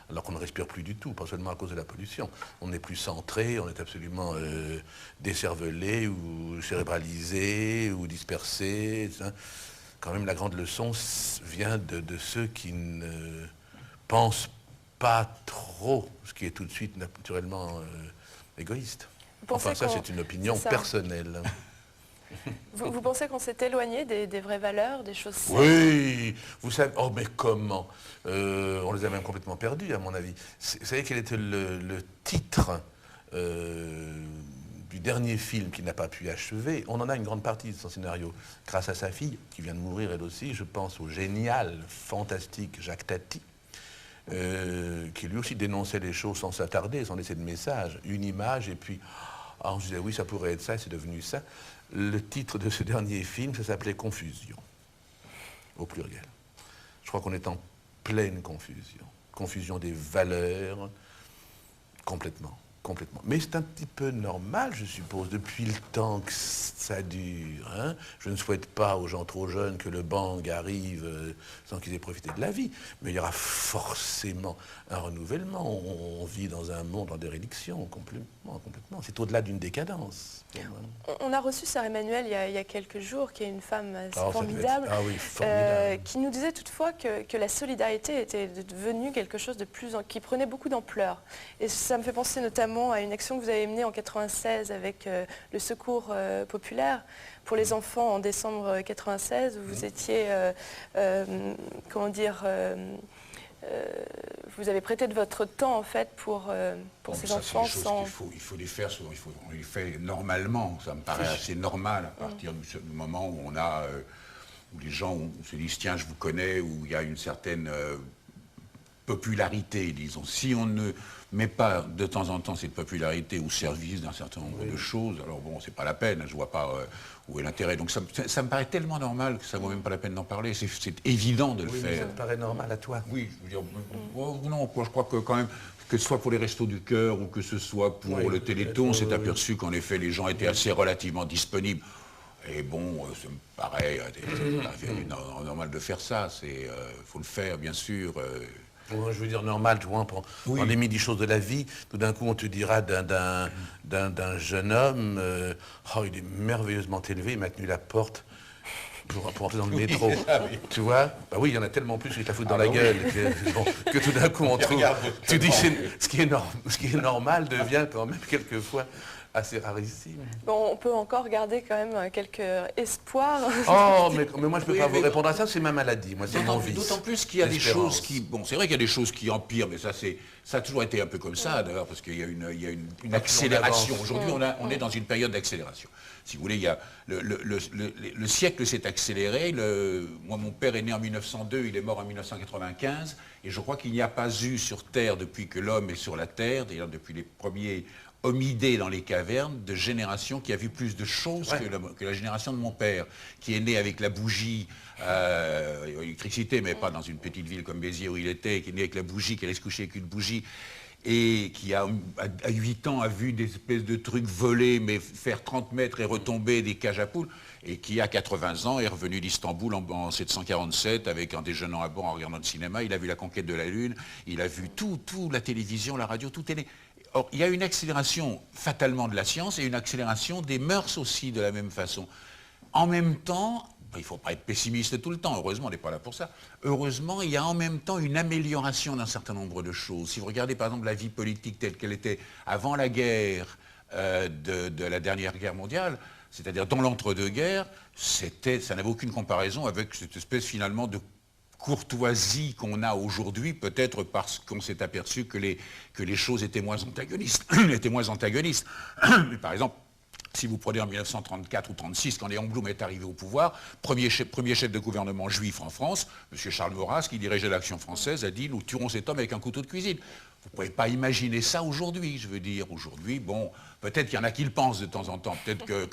alors qu'on ne respire plus du tout, pas seulement à cause de la pollution. On n'est plus centré, on est absolument décervelé ou cérébralisé ou dispersé. Hein. Quand même, la grande leçon vient de ceux qui ne pensent pas trop, ce qui est tout de suite naturellement égoïste. Enfin, ça, c'est une opinion personnelle. Vous pensez qu'on s'est éloigné des vraies valeurs, des choses simples? Oui, vous savez, oh mais comment on les a même complètement perdus, à mon avis. Vous savez quel était le titre du dernier film qu'il n'a pas pu achever? On en a une grande partie de son scénario, grâce à sa fille, qui vient de mourir elle aussi. Je pense au génial, fantastique Jacques Tati, qui lui aussi dénonçait les choses sans s'attarder, sans laisser de message. Une image, et puis, on se disait, oui, ça pourrait être ça, et c'est devenu ça. Le titre de ce dernier film, ça s'appelait Confusion, au pluriel. Je crois qu'on est en pleine confusion. Confusion des valeurs, complètement. Mais c'est un petit peu normal, je suppose, depuis le temps que ça dure. Hein. Je ne souhaite pas aux gens trop jeunes que le bang arrive sans qu'ils aient profité de la vie. Mais il y aura forcément un renouvellement. On vit dans un monde en déréliction, complètement. C'est au-delà d'une décadence. On a reçu Sœur Emmanuelle il y a quelques jours, qui est une femme formidable, qui nous disait toutefois que la solidarité était devenue quelque chose qui prenait beaucoup d'ampleur. Et ça me fait penser notamment à une action que vous avez menée en 1996 avec le Secours populaire pour les enfants en décembre 1996, où vous étiez, vous avez prêté de votre temps en fait pour ces enfants. Il faut les faire, on les fait normalement, ça me paraît assez normal à partir du moment où où les gens se disent tiens je vous connais, où il y a une certaine popularité, disons. Si on ne met pas de temps en temps cette popularité au service d'un certain nombre de choses, alors bon, c'est pas la peine, je vois pas où est l'intérêt. Donc ça me paraît tellement normal que ça vaut même pas la peine d'en parler. C'est évident de le faire. Mais ça te paraît normal à toi? Oui, je veux dire, non, je crois que quand même, que ce soit pour les Restos du Cœur ou que ce soit pour le Téléthon, on s'est aperçu qu'en effet les gens étaient assez relativement disponibles. Et bon, ça me paraît normal de faire ça. Il faut le faire, bien sûr. Ouais, je veux dire normal, tu vois, on est mis des choses de la vie, tout d'un coup on te dira d'un jeune homme, oh, il est merveilleusement élevé, il m'a tenu la porte pour entrer dans le métro. Ah oui. Tu vois? Bah oui, il y en a tellement plus qui te la foutent dans la gueule que tout d'un coup on trouve. Tu dis ce qui est normal devient quand même quelquefois assez rarissime. Bon, on peut encore garder quand même quelques espoirs. Oh, mais moi je peux pas vous répondre à ça, c'est ma maladie, moi c'est mon vice. D'autant plus qu'il y a des choses qui... Bon, c'est vrai qu'il y a des choses qui empirent, mais ça a toujours été un peu comme ça d'ailleurs, parce qu'il y a une accélération. Aujourd'hui, on est dans une période d'accélération. Si vous voulez, il y a le siècle s'est accéléré. Moi, mon père est né en 1902, il est mort en 1995, et je crois qu'il n'y a pas eu sur Terre, depuis que l'homme est sur la Terre, d'ailleurs depuis les premiers hominidés dans les cavernes, de génération qui a vu plus de choses que la génération de mon père, qui est né avec la bougie, l'électricité, mais pas dans une petite ville comme Béziers où il était, qui est né avec la bougie, qui allait se coucher avec une bougie, et qui à 8 ans a vu des espèces de trucs voler, mais faire 30 mètres et retomber des cages à poules, et qui à 80 ans est revenu d'Istanbul en 1747 avec en déjeunant à bord, en regardant le cinéma, il a vu la conquête de la Lune, il a vu tout, la télévision, la radio, tout est né. Or, il y a une accélération fatalement de la science et une accélération des mœurs aussi de la même façon. En même temps, il ne faut pas être pessimiste tout le temps, heureusement on n'est pas là pour ça. Heureusement, il y a en même temps une amélioration d'un certain nombre de choses. Si vous regardez par exemple la vie politique telle qu'elle était avant la guerre de la dernière guerre mondiale, c'est-à-dire dans l'entre-deux-guerres, ça n'avait aucune comparaison avec cette espèce finalement de courtoisie qu'on a aujourd'hui, peut-être parce qu'on s'est aperçu que les choses étaient moins antagonistes. Mais par exemple, si vous prenez en 1934 ou 1936, quand Léon Blum est arrivé au pouvoir, premier chef de gouvernement juif en France, M. Charles Maurras, qui dirigeait l'Action française, a dit « Nous tuerons cet homme avec un couteau de cuisine ». Vous ne pouvez pas imaginer ça aujourd'hui, je veux dire. Aujourd'hui, bon, peut-être qu'il y en a qui le pensent de temps en temps. Peut-être que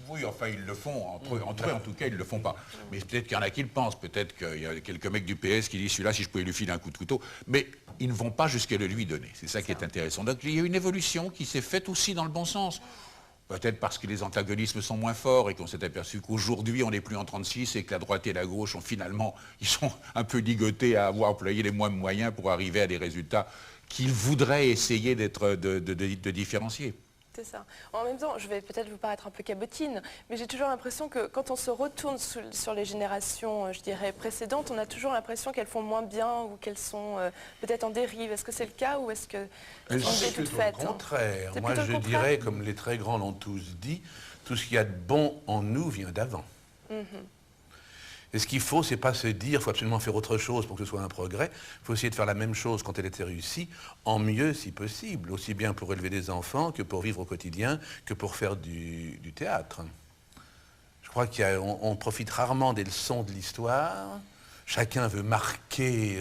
oui, enfin, ils le font. Entre eux, en tout cas, ils ne le font pas. Mais peut-être qu'il y en a qui le pensent. Peut-être qu'il y a quelques mecs du PS qui disent celui-là, si je pouvais lui filer un coup de couteau. Mais ils ne vont pas jusqu'à le lui donner. C'est ça qui est intéressant. Donc, il y a une évolution qui s'est faite aussi dans le bon sens. Peut-être parce que les antagonismes sont moins forts et qu'on s'est aperçu qu'aujourd'hui, on n'est plus en 36 et que la droite et la gauche ils sont un peu ligotés à avoir employé les mêmes moyens pour arriver à des résultats qu'ils voudraient essayer de différencier. C'est ça. En même temps, je vais peut-être vous paraître un peu cabotine, mais j'ai toujours l'impression que quand on se retourne sur les générations, je dirais, précédentes, on a toujours l'impression qu'elles font moins bien ou qu'elles sont peut-être en dérive. Est-ce que c'est le cas ou est-ce que c'est toute plutôt faite, le contraire. Hein? Moi, je dirais, comme les très grands l'ont tous dit, tout ce qu'il y a de bon en nous vient d'avant. Et ce qu'il faut, c'est pas se dire, il faut absolument faire autre chose pour que ce soit un progrès. Il faut essayer de faire la même chose quand elle était réussie, en mieux si possible, aussi bien pour élever des enfants que pour vivre au quotidien, que pour faire du théâtre. Je crois qu'on profite rarement des leçons de l'histoire. Chacun veut marquer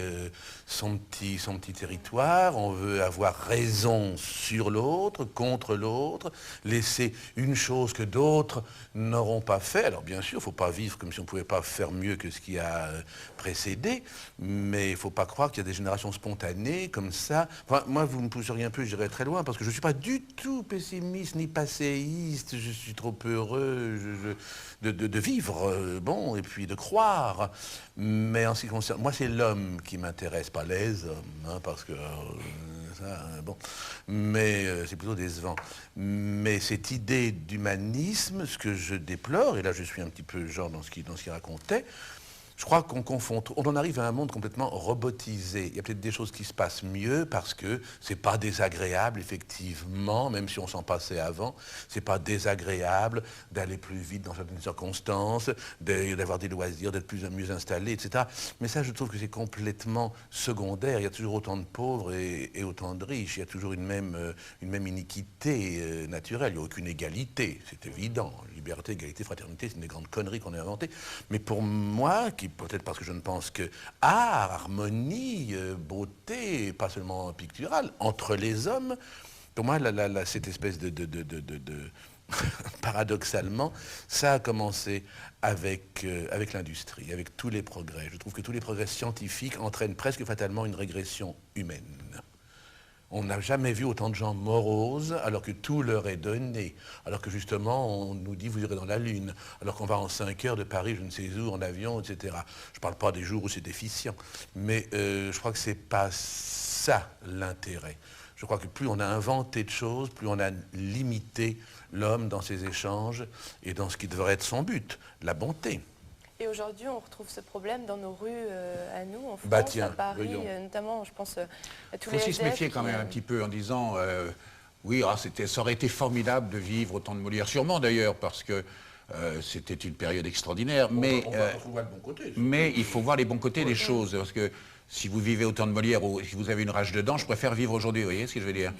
son petit territoire, on veut avoir raison sur l'autre, contre l'autre, laisser une chose que d'autres n'auront pas fait. Alors bien sûr, il ne faut pas vivre comme si on ne pouvait pas faire mieux que ce qui a précédé, mais il ne faut pas croire qu'il y a des générations spontanées comme ça. Enfin, moi, vous me pousseriez un peu, j'irais très loin, parce que je ne suis pas du tout pessimiste ni passéiste, je suis trop heureux de vivre, bon, et puis de croire. Mais en ce qui concerne, moi c'est l'homme qui m'intéresse, pas les hommes, hein, parce que bon, mais c'est plutôt décevant. Mais cette idée d'humanisme, ce que je déplore, et là je suis un petit peu genre dans ce qu'il racontait, je crois qu'on confond, on en arrive à un monde complètement robotisé. Il y a peut-être des choses qui se passent mieux parce que c'est pas désagréable, effectivement, même si on s'en passait avant, c'est pas désagréable d'aller plus vite dans certaines circonstances, d'avoir des loisirs, d'être mieux installé, etc. Mais ça, je trouve que c'est complètement secondaire. Il y a toujours autant de pauvres et autant de riches. Il y a toujours une même iniquité naturelle. Il n'y a aucune égalité, c'est évident. Liberté, égalité, fraternité, c'est une des grandes conneries qu'on a inventées. Mais pour moi, qui peut-être parce que je ne pense que art, harmonie, beauté, pas seulement picturale, entre les hommes, pour moi, cette espèce de paradoxalement, ça a commencé avec l'industrie, avec tous les progrès. Je trouve que tous les progrès scientifiques entraînent presque fatalement une régression humaine. On n'a jamais vu autant de gens moroses alors que tout leur est donné. Alors que justement, on nous dit vous irez dans la Lune. Alors qu'on va en 5 heures de Paris, je ne sais où, en avion, etc. Je ne parle pas des jours où c'est déficient. Mais je crois que ce n'est pas ça l'intérêt. Je crois que plus on a inventé de choses, plus on a limité l'homme dans ses échanges et dans ce qui devrait être son but, la bonté. Et aujourd'hui, on retrouve ce problème dans nos rues, à nous, en France, Tiens, à Paris, voyons. Notamment, je pense, à tous Il faut les aussi se SDF méfier quand même un petit peu en disant oui, ça aurait été formidable de vivre autant de Molière, sûrement d'ailleurs, parce que c'était une période extraordinaire, mais il faut voir les bons côtés des choses, parce que si vous vivez autant de Molière ou si vous avez une rage de dents, je préfère vivre aujourd'hui, vous voyez ce que je veux dire?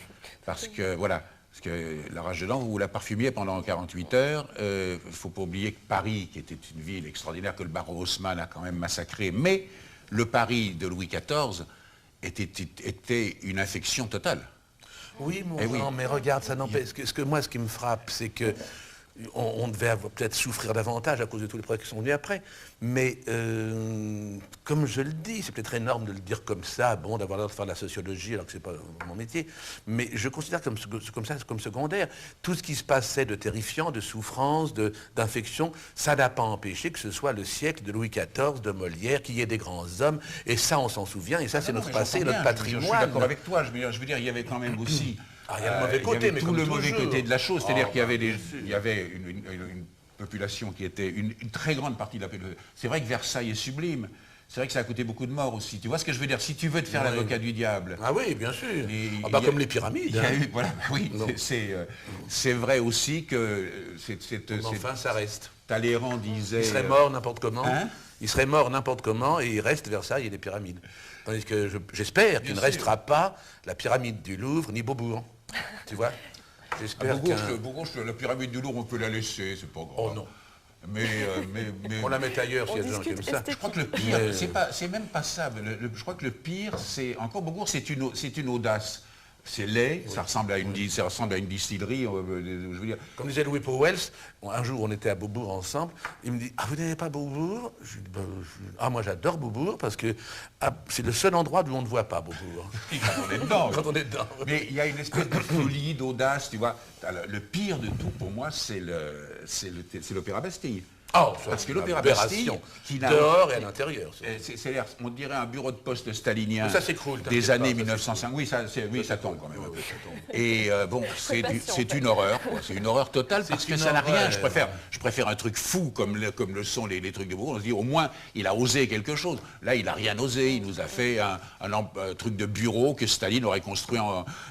Parce que, voilà, parce que la rage de dents, vous la parfumiez pendant 48 heures. Il ne faut pas oublier que Paris, qui était une ville extraordinaire que le baron Haussmann a quand même massacré, mais le Paris de Louis XIV était une infection totale. Oui, mon Jean, mais regarde, ça n'empêche. Ce qui me frappe, c'est que on devait peut-être souffrir davantage à cause de tous les projets qui sont venus après. Mais comme je le dis, c'est peut-être énorme de le dire comme ça, bon, d'avoir l'air de faire de la sociologie alors que ce n'est pas mon métier, mais je considère comme ça comme secondaire. Tout ce qui se passait de terrifiant, de souffrance, d'infection, ça n'a pas empêché que ce soit le siècle de Louis XIV, de Molière, qu'il y ait des grands hommes, et ça on s'en souvient, et ça c'est notre passé, notre patrimoine. Je suis d'accord avec toi, je veux dire, il y avait quand même aussi... il y a le mauvais côté, il y avait mais tout le toujours. mauvais côté de la chose, c'est-à-dire qu'il y avait une population qui était une très grande partie de la population. C'est vrai que Versailles est sublime. C'est vrai que ça a coûté beaucoup de morts aussi. Tu vois ce que je veux dire? Si tu veux te faire l'avocat du diable... Ah oui, bien sûr. Comme les pyramides. Voilà, oui, c'est vrai aussi que... Enfin, ça reste. Talleyrand disait... Il serait mort n'importe comment. Hein? Il serait mort n'importe comment et il reste Versailles et les pyramides. Tandis que j'espère qu'il ne restera pas la pyramide du Louvre ni Beaubourg. Tu vois? J'espère Beaubourg, la pyramide du Louvre, on peut la laisser, c'est pas grave. Oh non. Mais on la met ailleurs s'il y a des gens qui aiment ça. Je crois que le pire, c'est même pas ça. Je crois que le pire, c'est encore Beaubourg, c'est une audace. C'est laid, oui. ça ressemble à une distillerie, je veux dire. Comme disait Louis Powell, un jour on était à Beaubourg ensemble, il me dit « Ah, vous n'aimez pas Beaubourg ?» Je dis Ah, moi j'adore Beaubourg parce que c'est le seul endroit où on ne voit pas Beaubourg. Quand on est dedans. Quand on est dedans. Mais il y a une espèce de folie, d'audace, tu vois. Le pire de tout pour moi, c'est l'Opéra Bastille. Oh, parce que l'Opéra Bastille, dehors et à l'intérieur. C'est-à-dire, on dirait un bureau de poste stalinien des années 1905. Oui, ça tombe quand même. Oui, ça tombe. Et bon, c'est une horreur. C'est une horreur totale parce que ça n'a rien. Je préfère un truc fou comme le sont les trucs de Beaubourg. On se dit au moins, il a osé quelque chose. Là, il n'a rien osé. Il nous a fait un truc de bureau que Staline aurait construit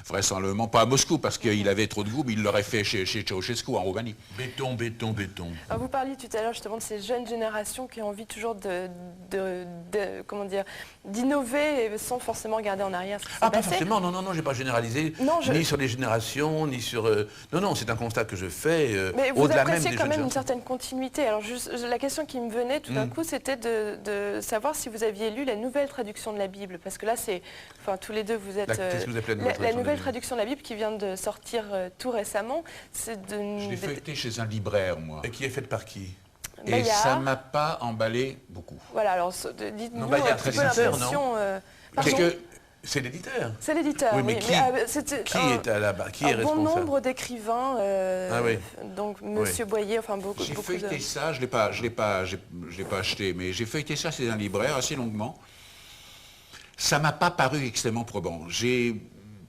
vraisemblablement pas à Moscou parce qu'il avait trop de goût, mais il l'aurait fait chez Ceausescu en Roumanie. Béton. Alors, vous parliez tout à l'heure justement de ces jeunes générations qui ont envie toujours d'innover sans forcément regarder en arrière ce qui s'est passé. Pas forcément, non, j'ai pas généralisé, ni sur les générations, ni sur... Non, c'est un constat que je fais mais vous au-delà appréciez même quand même une certaine continuité. Alors la question qui me venait tout d'un coup, c'était de savoir si vous aviez lu la nouvelle traduction de la Bible, parce que là, tous les deux, vous êtes... Qu'est-ce que vous appelez la nouvelle traduction de la Bible qui vient de sortir tout récemment. Je l'ai feuilleté chez un libraire, moi. Et qui est faite par qui? Et ça ne m'a pas emballé beaucoup. Voilà, alors dites-nous un peu l'impression... Parce que c'est l'éditeur. C'est l'éditeur, oui. Mais qui est à la barre? Qui est responsable? Un bon nombre d'écrivains, donc Monsieur Boyer, enfin beaucoup. J'ai feuilleté ça, je l'ai pas acheté, mais j'ai feuilleté ça chez un libraire assez longuement. Ça m'a pas paru extrêmement probant.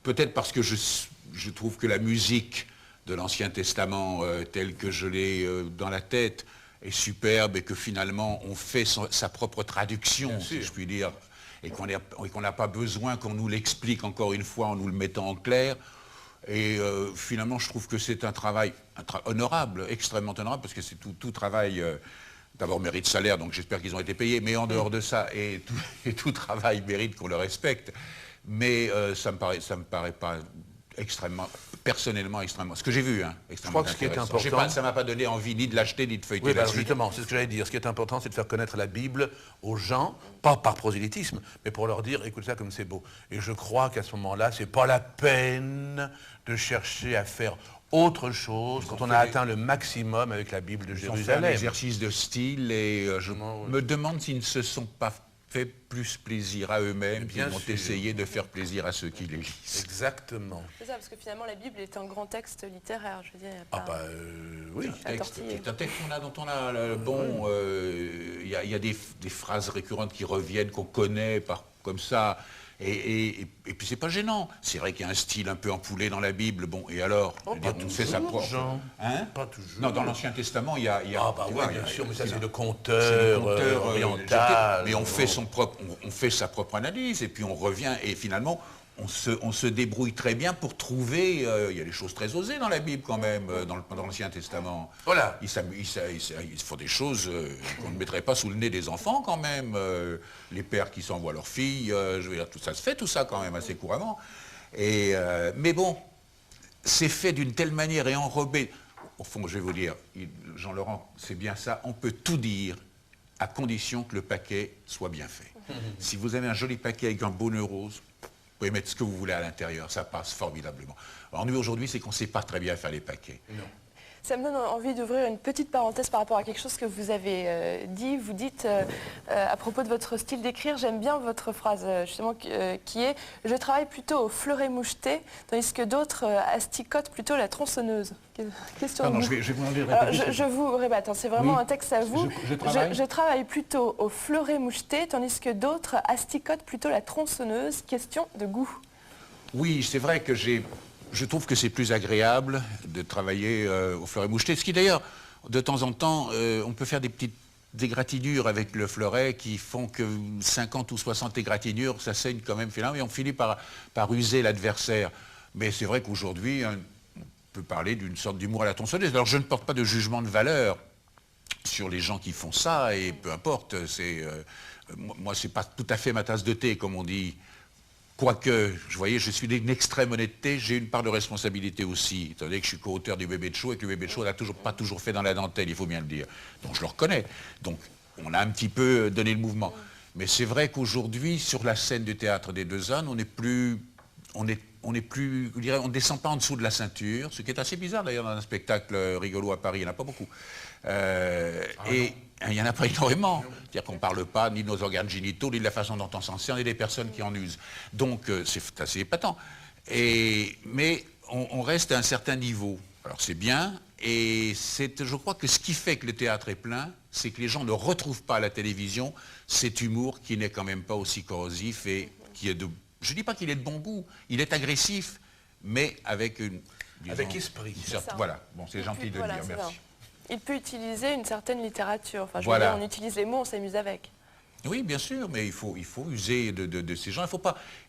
Peut-être parce que je trouve que la musique de l'Ancien Testament, telle que je l'ai dans la tête, est superbe et que finalement on fait sa propre traduction, si je puis dire, et qu'on n'a pas besoin qu'on nous l'explique encore une fois en nous le mettant en clair. Et finalement, je trouve que c'est un travail honorable, extrêmement honorable, parce que c'est tout travail, d'abord mérite salaire, donc j'espère qu'ils ont été payés, mais en dehors de ça, et tout travail mérite qu'on le respecte. Mais ça me paraît pas personnellement extrêmement. Ce que j'ai vu, extrêmement. Je crois que ce qui est important, ça m'a pas donné envie ni de l'acheter ni de feuilleter. Oui, justement, c'est ce que j'allais dire. Ce qui est important, c'est de faire connaître la Bible aux gens, pas par prosélytisme, mais pour leur dire, écoute ça comme c'est beau. Et je crois qu'à ce moment-là, c'est pas la peine de chercher à faire autre chose quand on a atteint le maximum avec la Bible de Jérusalem. Un exercice de style et je me demande s'ils ne se sont pas fait plus plaisir à eux-mêmes qu'ils Bien vont sûr. essayer de faire plaisir à ceux qui les lisent. Exactement. C'est ça, parce que finalement la Bible est un grand texte littéraire, je veux dire. Il y a Ah pas- oui. C'est un texte dont on a il y a des phrases récurrentes qui reviennent, qu'on connaît comme ça. Et puis c'est pas gênant. C'est vrai qu'il y a un style un peu empoulé dans la Bible. Bon, et alors, je veux dire, on fait sa propre. Jean. Hein? Pas toujours. Non, dans l'Ancien Testament, il y a. Ah bah tu oui, vois, bien il y a- sûr, mais ça il y a- c'est le c'est conteur, le conteur, oriental. mais on fait on fait sa propre analyse et puis on revient et finalement on se débrouille très bien pour trouver. Il y a des choses très osées dans la Bible quand même, dans l'Ancien Testament. Voilà. Ils font des choses qu'on ne mettrait pas sous le nez des enfants quand même. Les pères qui s'envoient leurs filles, je veux dire, tout ça se fait tout ça quand même assez couramment. Mais bon, c'est fait d'une telle manière et enrobé. Au fond, je vais vous dire, Jean-Laurent, c'est bien ça, on peut tout dire à condition que le paquet soit bien fait. Si vous avez un joli paquet avec un beau nœud rose, vous pouvez mettre ce que vous voulez à l'intérieur, ça passe formidablement. Alors nous aujourd'hui, c'est qu'on ne sait pas très bien faire les paquets. Non. Ça me donne envie d'ouvrir une petite parenthèse par rapport à quelque chose que vous avez dit. Vous dites à propos de votre style d'écrire, j'aime bien votre phrase justement qui est « Je travaille plutôt au fleuret moucheté, tandis que d'autres asticotent plutôt la tronçonneuse ». Question Pardon, de je vous. vais vous demander de Alors, répéter. je vous répète, hein, c'est vraiment Oui. un texte à vous. Je travaille plutôt au fleuret moucheté, tandis que d'autres asticotent plutôt la tronçonneuse. Question de goût. Oui, c'est vrai que je trouve que c'est plus agréable de travailler au fleuret moucheté. Ce qui d'ailleurs, de temps en temps, on peut faire des petites égratignures avec le fleuret qui font que 50 ou 60 égratignures, ça saigne quand même finalement et on finit par user l'adversaire. Mais c'est vrai qu'aujourd'hui, on peut parler d'une sorte d'humour à la tronçonneuse. Alors je ne porte pas de jugement de valeur sur les gens qui font ça et peu importe, moi c'est pas tout à fait ma tasse de thé comme on dit. Quoique, je suis d'une extrême honnêteté, j'ai une part de responsabilité aussi, étant donné que je suis co-auteur du bébé de show et que le bébé de show n'a pas toujours fait dans la dentelle, il faut bien le dire. Donc je le reconnais. Donc on a un petit peu donné le mouvement. Mais c'est vrai qu'aujourd'hui, sur la scène du théâtre des Deux Ânes, on ne descend pas en dessous de la ceinture, ce qui est assez bizarre d'ailleurs dans un spectacle rigolo à Paris, il n'y en a pas beaucoup. Et il n'y en a pas énormément. C'est-à-dire qu'on ne parle pas ni de nos organes génitaux, ni de la façon dont on s'en sert, ni des personnes qui en usent. Donc c'est assez épatant. Mais on reste à un certain niveau. Alors c'est bien, et je crois que ce qui fait que le théâtre est plein, c'est que les gens ne retrouvent pas à la télévision cet humour qui n'est quand même pas aussi corrosif et qui est de... Je ne dis pas qu'il est de bon goût, il est agressif, mais avec Avec esprit. Voilà, bon, c'est gentil de le Voilà, dire, c'est merci. ça. Il peut utiliser une certaine littérature. Enfin, je veux Voilà. dire, on utilise les mots, on s'amuse avec. Oui, bien sûr, mais il faut user de ces gens.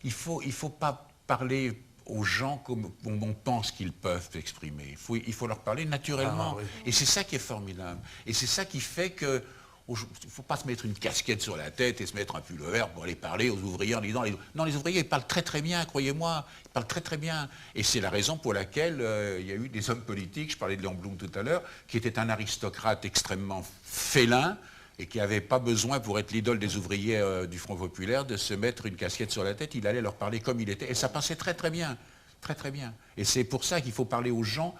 Il faut pas parler aux gens comme on pense qu'ils peuvent s'exprimer. Il faut leur parler naturellement. Ah, oui. Et c'est ça qui est formidable. Et c'est ça qui fait que il ne faut pas se mettre une casquette sur la tête et se mettre un pull vert pour aller parler aux ouvriers en disant... Non, les ouvriers, ils parlent très très bien, croyez-moi. Ils parlent très très bien. Et c'est la raison pour laquelle il y a eu des hommes politiques, je parlais de Léon Blum tout à l'heure, qui était un aristocrate extrêmement félin et qui n'avait pas besoin, pour être l'idole des ouvriers du Front populaire, de se mettre une casquette sur la tête. Il allait leur parler comme il était. Et ça passait très très bien. Très très bien. Et c'est pour ça qu'il faut parler aux gens.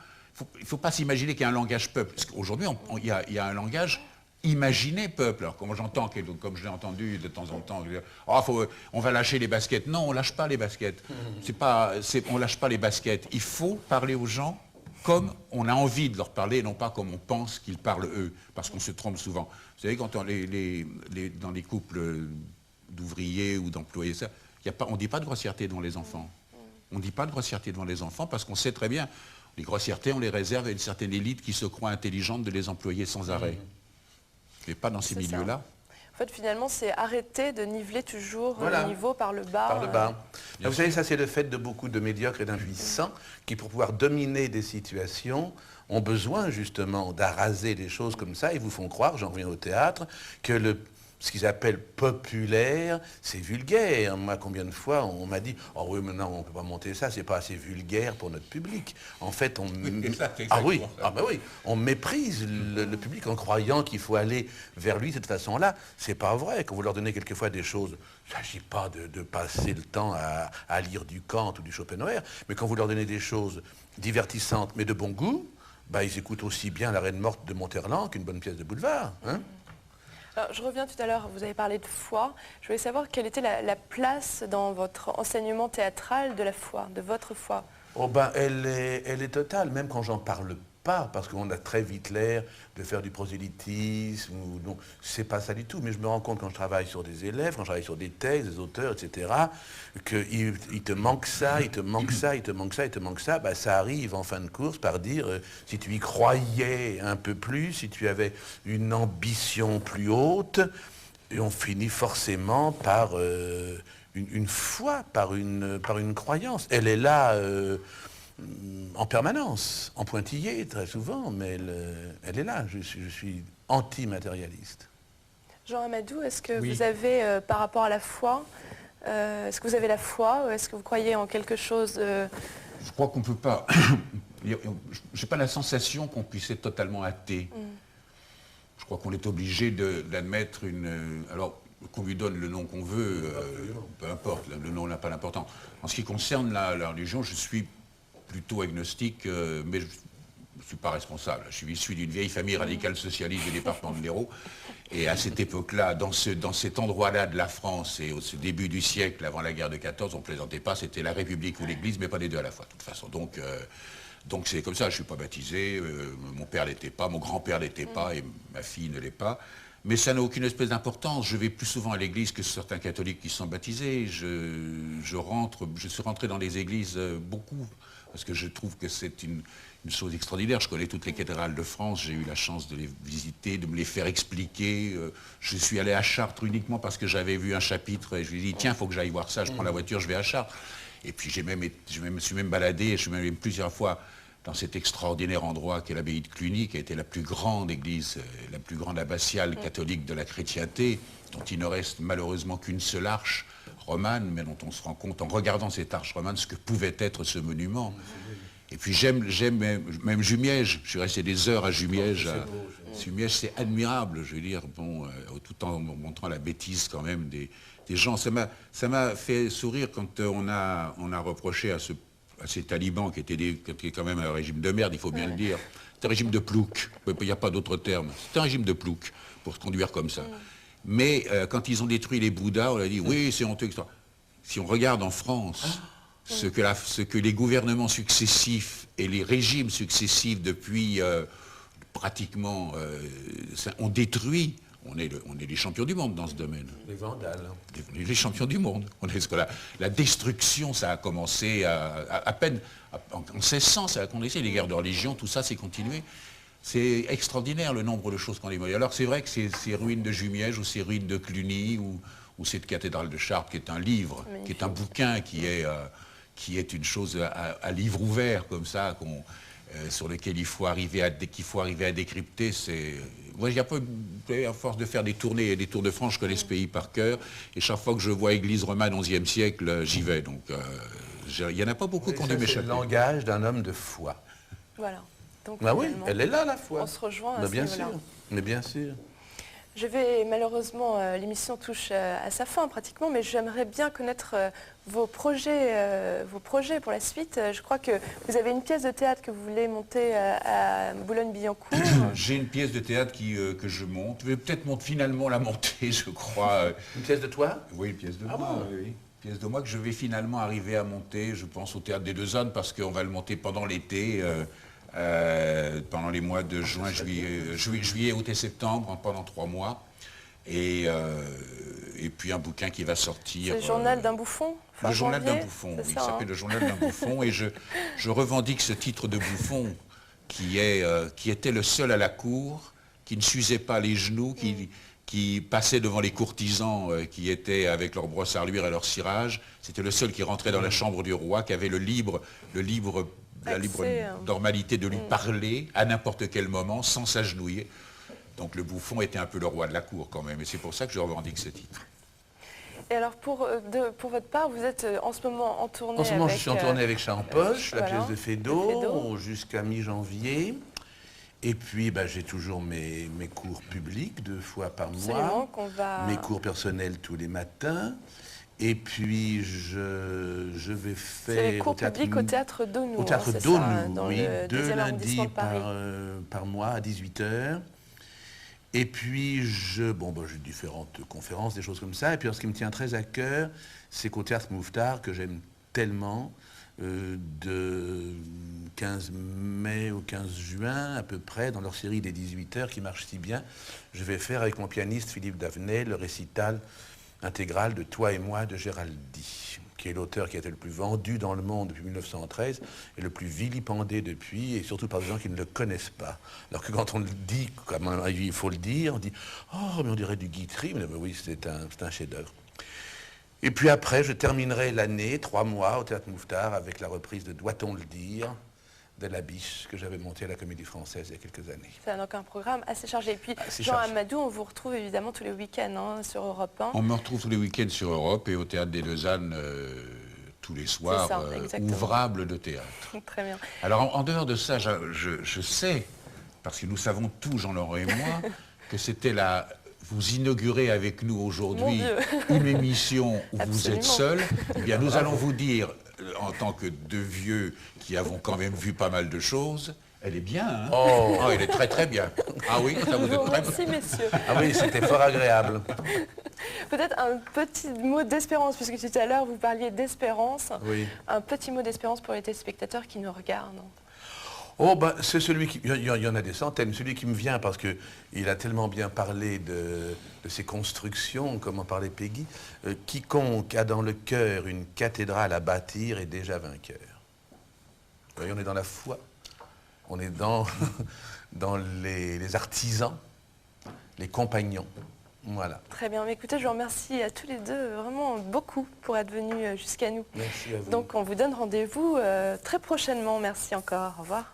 Il ne faut pas s'imaginer qu'il y a un langage peuple. Parce qu'aujourd'hui, il y a un langage... Imaginez peuple. Alors comme j'entends, comme je l'ai entendu de temps en temps, on va lâcher les baskets. Non, on ne lâche pas les baskets. On ne lâche pas les baskets. Il faut parler aux gens comme on a envie de leur parler, et non pas comme on pense qu'ils parlent eux, parce qu'on se trompe souvent. Vous savez, quand dans les couples d'ouvriers ou d'employés, on ne dit pas de grossièreté devant les enfants. On ne dit pas de grossièreté devant les enfants parce qu'on sait très bien, les grossièretés, on les réserve à une certaine élite qui se croit intelligente de les employer sans arrêt. Mais pas dans ces milieux-là. En fait, finalement, c'est arrêter de niveler toujours Voilà. le niveau par le bas. Par le bas. Vous savez, ça c'est le fait de beaucoup de médiocres et d'impuissants qui, pour pouvoir dominer des situations, ont besoin justement d'araser des choses comme ça et vous font croire, j'en reviens au théâtre, que ce qu'ils appellent populaire, c'est vulgaire. Moi, combien de fois on m'a dit « Oh oui, mais non, on ne peut pas monter ça, c'est pas assez vulgaire pour notre public. » En fait, on méprise le public en croyant qu'il faut aller vers lui de cette façon-là. C'est pas vrai. Quand vous leur donnez quelquefois des choses, il ne s'agit pas de passer le temps à lire du Kant ou du Schopenhauer, mais quand vous leur donnez des choses divertissantes mais de bon goût, ils écoutent aussi bien La Reine morte de Monterland qu'une bonne pièce de boulevard. Hein. Alors, je reviens tout à l'heure, vous avez parlé de foi. Je voulais savoir quelle était la place dans votre enseignement théâtral de la foi, de votre foi. Oh ben, elle est totale, même quand j'en parle pas, parce qu'on a très vite l'air de faire du prosélytisme, ou non, c'est pas ça du tout, mais je me rends compte quand je travaille sur des élèves, quand je travaille sur des textes, des auteurs, etc., qu'il te manque ça, il te manque ça, il te manque ça, il te manque ça, ben, ça arrive en fin de course par dire, si tu y croyais un peu plus, si tu avais une ambition plus haute, et on finit forcément par une foi, par une croyance. Elle est là en permanence, en pointillé très souvent, mais elle est là. Je suis anti-matérialiste. Jean Amadou, est-ce que Oui. vous avez, par rapport à la foi, est-ce que vous avez la foi ou est-ce que vous croyez en quelque chose Je crois qu'on ne peut pas... Je n'ai pas la sensation qu'on puisse être totalement athée. Je crois qu'on est obligé d'admettre une... Alors, qu'on lui donne le nom qu'on veut, peu importe, le nom n'a pas d'importance. En ce qui concerne la religion, je suis plutôt agnostique, mais je ne suis pas responsable. Je suis issu d'une vieille famille radicale socialiste du département de l'Hérault. Et à cette époque-là, dans cet endroit-là de la France, et au début du siècle, avant la guerre de 14, on ne plaisantait pas, c'était la République ou l'Église, mais pas les deux à la fois, de toute façon. Donc c'est comme ça, je ne suis pas baptisé, mon père l'était pas, mon grand-père l'était pas, et ma fille ne l'est pas. Mais ça n'a aucune espèce d'importance. Je vais plus souvent à l'église que certains catholiques qui sont baptisés. Je suis rentré dans les églises beaucoup, parce que je trouve que c'est une chose extraordinaire. Je connais toutes les cathédrales de France, j'ai eu la chance de les visiter, de me les faire expliquer. Je suis allé à Chartres uniquement parce que j'avais vu un chapitre et je lui ai dit, tiens, il faut que j'aille voir ça, je prends la voiture, je vais à Chartres. Et puis je me suis même baladé, je suis même allé plusieurs fois dans cet extraordinaire endroit qu'est l'abbaye de Cluny, qui a été la plus grande église, la plus grande abbatiale catholique de la chrétienté, dont il ne reste malheureusement qu'une seule arche romane, mais dont on se rend compte en regardant cette arche romane ce que pouvait être ce monument. Et puis j'aime même Jumièges, je suis resté des heures à Jumièges. Jumièges, c'est admirable, je veux dire, bon, tout en montrant la bêtise quand même des gens. Ça m'a fait sourire quand on a reproché à ces talibans qui étaient quand même un régime de merde, il faut bien le dire. C'est un régime de plouc, il n'y a pas d'autre terme. C'est un régime de plouc pour se conduire comme ça. Mais quand ils ont détruit les Bouddhas, on a dit oui, c'est honteux, etc. Si on regarde en France ce que les gouvernements successifs et les régimes successifs depuis pratiquement ont détruit, on est les champions du monde dans ce domaine. Les vandales. On est les champions du monde. La destruction, ça a commencé à peine, en 1600, ça a commencé, les guerres de religion, tout ça s'est continué. C'est extraordinaire le nombre de choses qu'on a démolies. Alors c'est vrai que ces ruines de Jumièges ou ces ruines de Cluny ou cette cathédrale de Chartres qui est un livre, qui est un bouquin, qui est une chose à livre ouvert comme ça, sur lequel il faut arriver à décrypter. Moi, à force de faire des tournées et des tours de France, je connais ce pays par cœur. Et chaque fois que je vois église romane 11e siècle, j'y vais. Donc, il n'y en a pas beaucoup qui ont dû m'échapper. C'est le langage d'un homme de foi. Voilà. Donc, Bah oui, elle est là, la foi. On se rejoint à Mais ce bien niveau-là. sûr. Mais bien sûr. Malheureusement, l'émission touche à sa fin pratiquement, mais j'aimerais bien connaître vos projets pour la suite. Je crois que vous avez une pièce de théâtre que vous voulez monter à Boulogne-Billancourt. J'ai une pièce de théâtre que je monte. Je vais peut-être finalement la monter, je crois. Une pièce de toi? Oui, une pièce de Ah moi. bon? Oui. Une pièce de moi que je vais finalement arriver à monter, je pense, au Théâtre des Deux Ânes, parce qu'on va le monter pendant l'été. Pendant les mois de juin, juillet, août et septembre, pendant 3 mois. Et puis un bouquin qui va sortir. C'est le journal d'un bouffon. Le journal d'un bouffon, oui, il s'appelle le journal d'un bouffon. Et je revendique ce titre de bouffon qui était le seul à la cour, qui ne s'usait pas les genoux, qui passait devant les courtisans qui étaient avec leur brosse à luire et leur cirage. C'était le seul qui rentrait dans la chambre du roi, qui avait la libre normalité de lui parler à n'importe quel moment, sans s'agenouiller. Donc le bouffon était un peu le roi de la cour quand même, et c'est pour ça que je revendique ce titre. Et alors pour votre part, vous êtes en ce moment en tournée En ce moment, avec, je suis en tournée avec Champoche, la voilà, pièce de Feydeau, jusqu'à mi-janvier. Et puis, j'ai toujours mes cours publics 2 fois par mois, mes cours personnels tous les matins. Et puis, je vais faire... C'est les cours publics au Théâtre d'Aunou. Au Théâtre hein, d'Aunou, dans oui, le 2 10e lundis arrondissement de Paris. par mois à 18h. Et puis, j'ai différentes conférences, des choses comme ça. Et puis, ce qui me tient très à cœur, c'est qu'au Théâtre Mouffetard, que j'aime tellement, de 15 mai au 15 juin, à peu près, dans leur série des 18 heures qui marche si bien, je vais faire avec mon pianiste Philippe Davenet le récital intégral de Toi et moi de Géraldi, qui est l'auteur qui a été le plus vendu dans le monde depuis 1913 et le plus vilipendé depuis, et surtout par des gens qui ne le connaissent pas. Alors que quand on le dit, comme il faut le dire, on dit « Oh, mais on dirait du Guitry », mais oui, c'est un chef-d'œuvre. Et puis après, je terminerai l'année, 3 mois, au Théâtre Mouffetard, avec la reprise de Doit-on le dire de La Biche, que j'avais montée à la Comédie Française il y a quelques années. C'est donc un programme assez chargé. Et puis, Assez Jean chargé. Amadou, on vous retrouve évidemment tous les week-ends sur Europe 1. On me retrouve tous les week-ends sur Europe et au Théâtre des Lausanne tous les soirs, ça, exactement. ouvrables de théâtre. Très bien. Alors en dehors de ça, je sais, parce que nous savons tous, Jean-Laurent et moi, que c'était la... Vous inaugurez avec nous aujourd'hui une émission où vous êtes seul. Eh bien, nous allons vous dire, en tant que deux vieux qui avons quand même vu pas mal de choses, elle est bien, hein? Oh, Elle est très très bien. Ah oui, ça vous êtes très bien. Merci, messieurs. ah oui, c'était fort agréable. Peut-être un petit mot d'espérance, puisque tout à l'heure vous parliez d'espérance. Oui. Un petit mot d'espérance pour les téléspectateurs qui nous regardent. Oh, c'est celui qui... Il y en a des centaines. Celui qui me vient parce qu'il a tellement bien parlé de ses constructions, comme en parlait Peggy. Quiconque a dans le cœur une cathédrale à bâtir est déjà vainqueur. Vous voyez, on est dans la foi. On est dans, dans les artisans, les compagnons. Voilà. Très bien. Mais écoutez, je vous remercie à tous les deux vraiment beaucoup pour être venus jusqu'à nous. Merci à vous. Donc, on vous donne rendez-vous très prochainement. Merci encore. Au revoir.